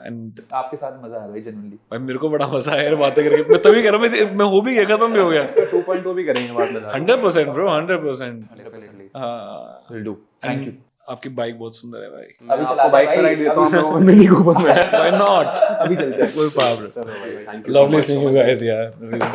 एंड आपके साथ मजा आया भाई जनरली? भाई मेरे को बड़ा मजा आया यार बातें करके। मैं तभी कह रहा हूँ, मैं हो भी गया, खत्म भी हो गया। 2.2 भी करेंगे बाद में। 100% ब्रो, 100%। हाँ, विल डू। Thank you. आपकी बाइक बहुत सुंदर है भाई। अभी चला बाइक पर राइड देता हूं मैं, और मिनी कूपर में। Why not? अभी चलते हैं। कोई प्रॉब्लम। चलो भाई, thank you. Lovely seeing you guys, yeah. Really.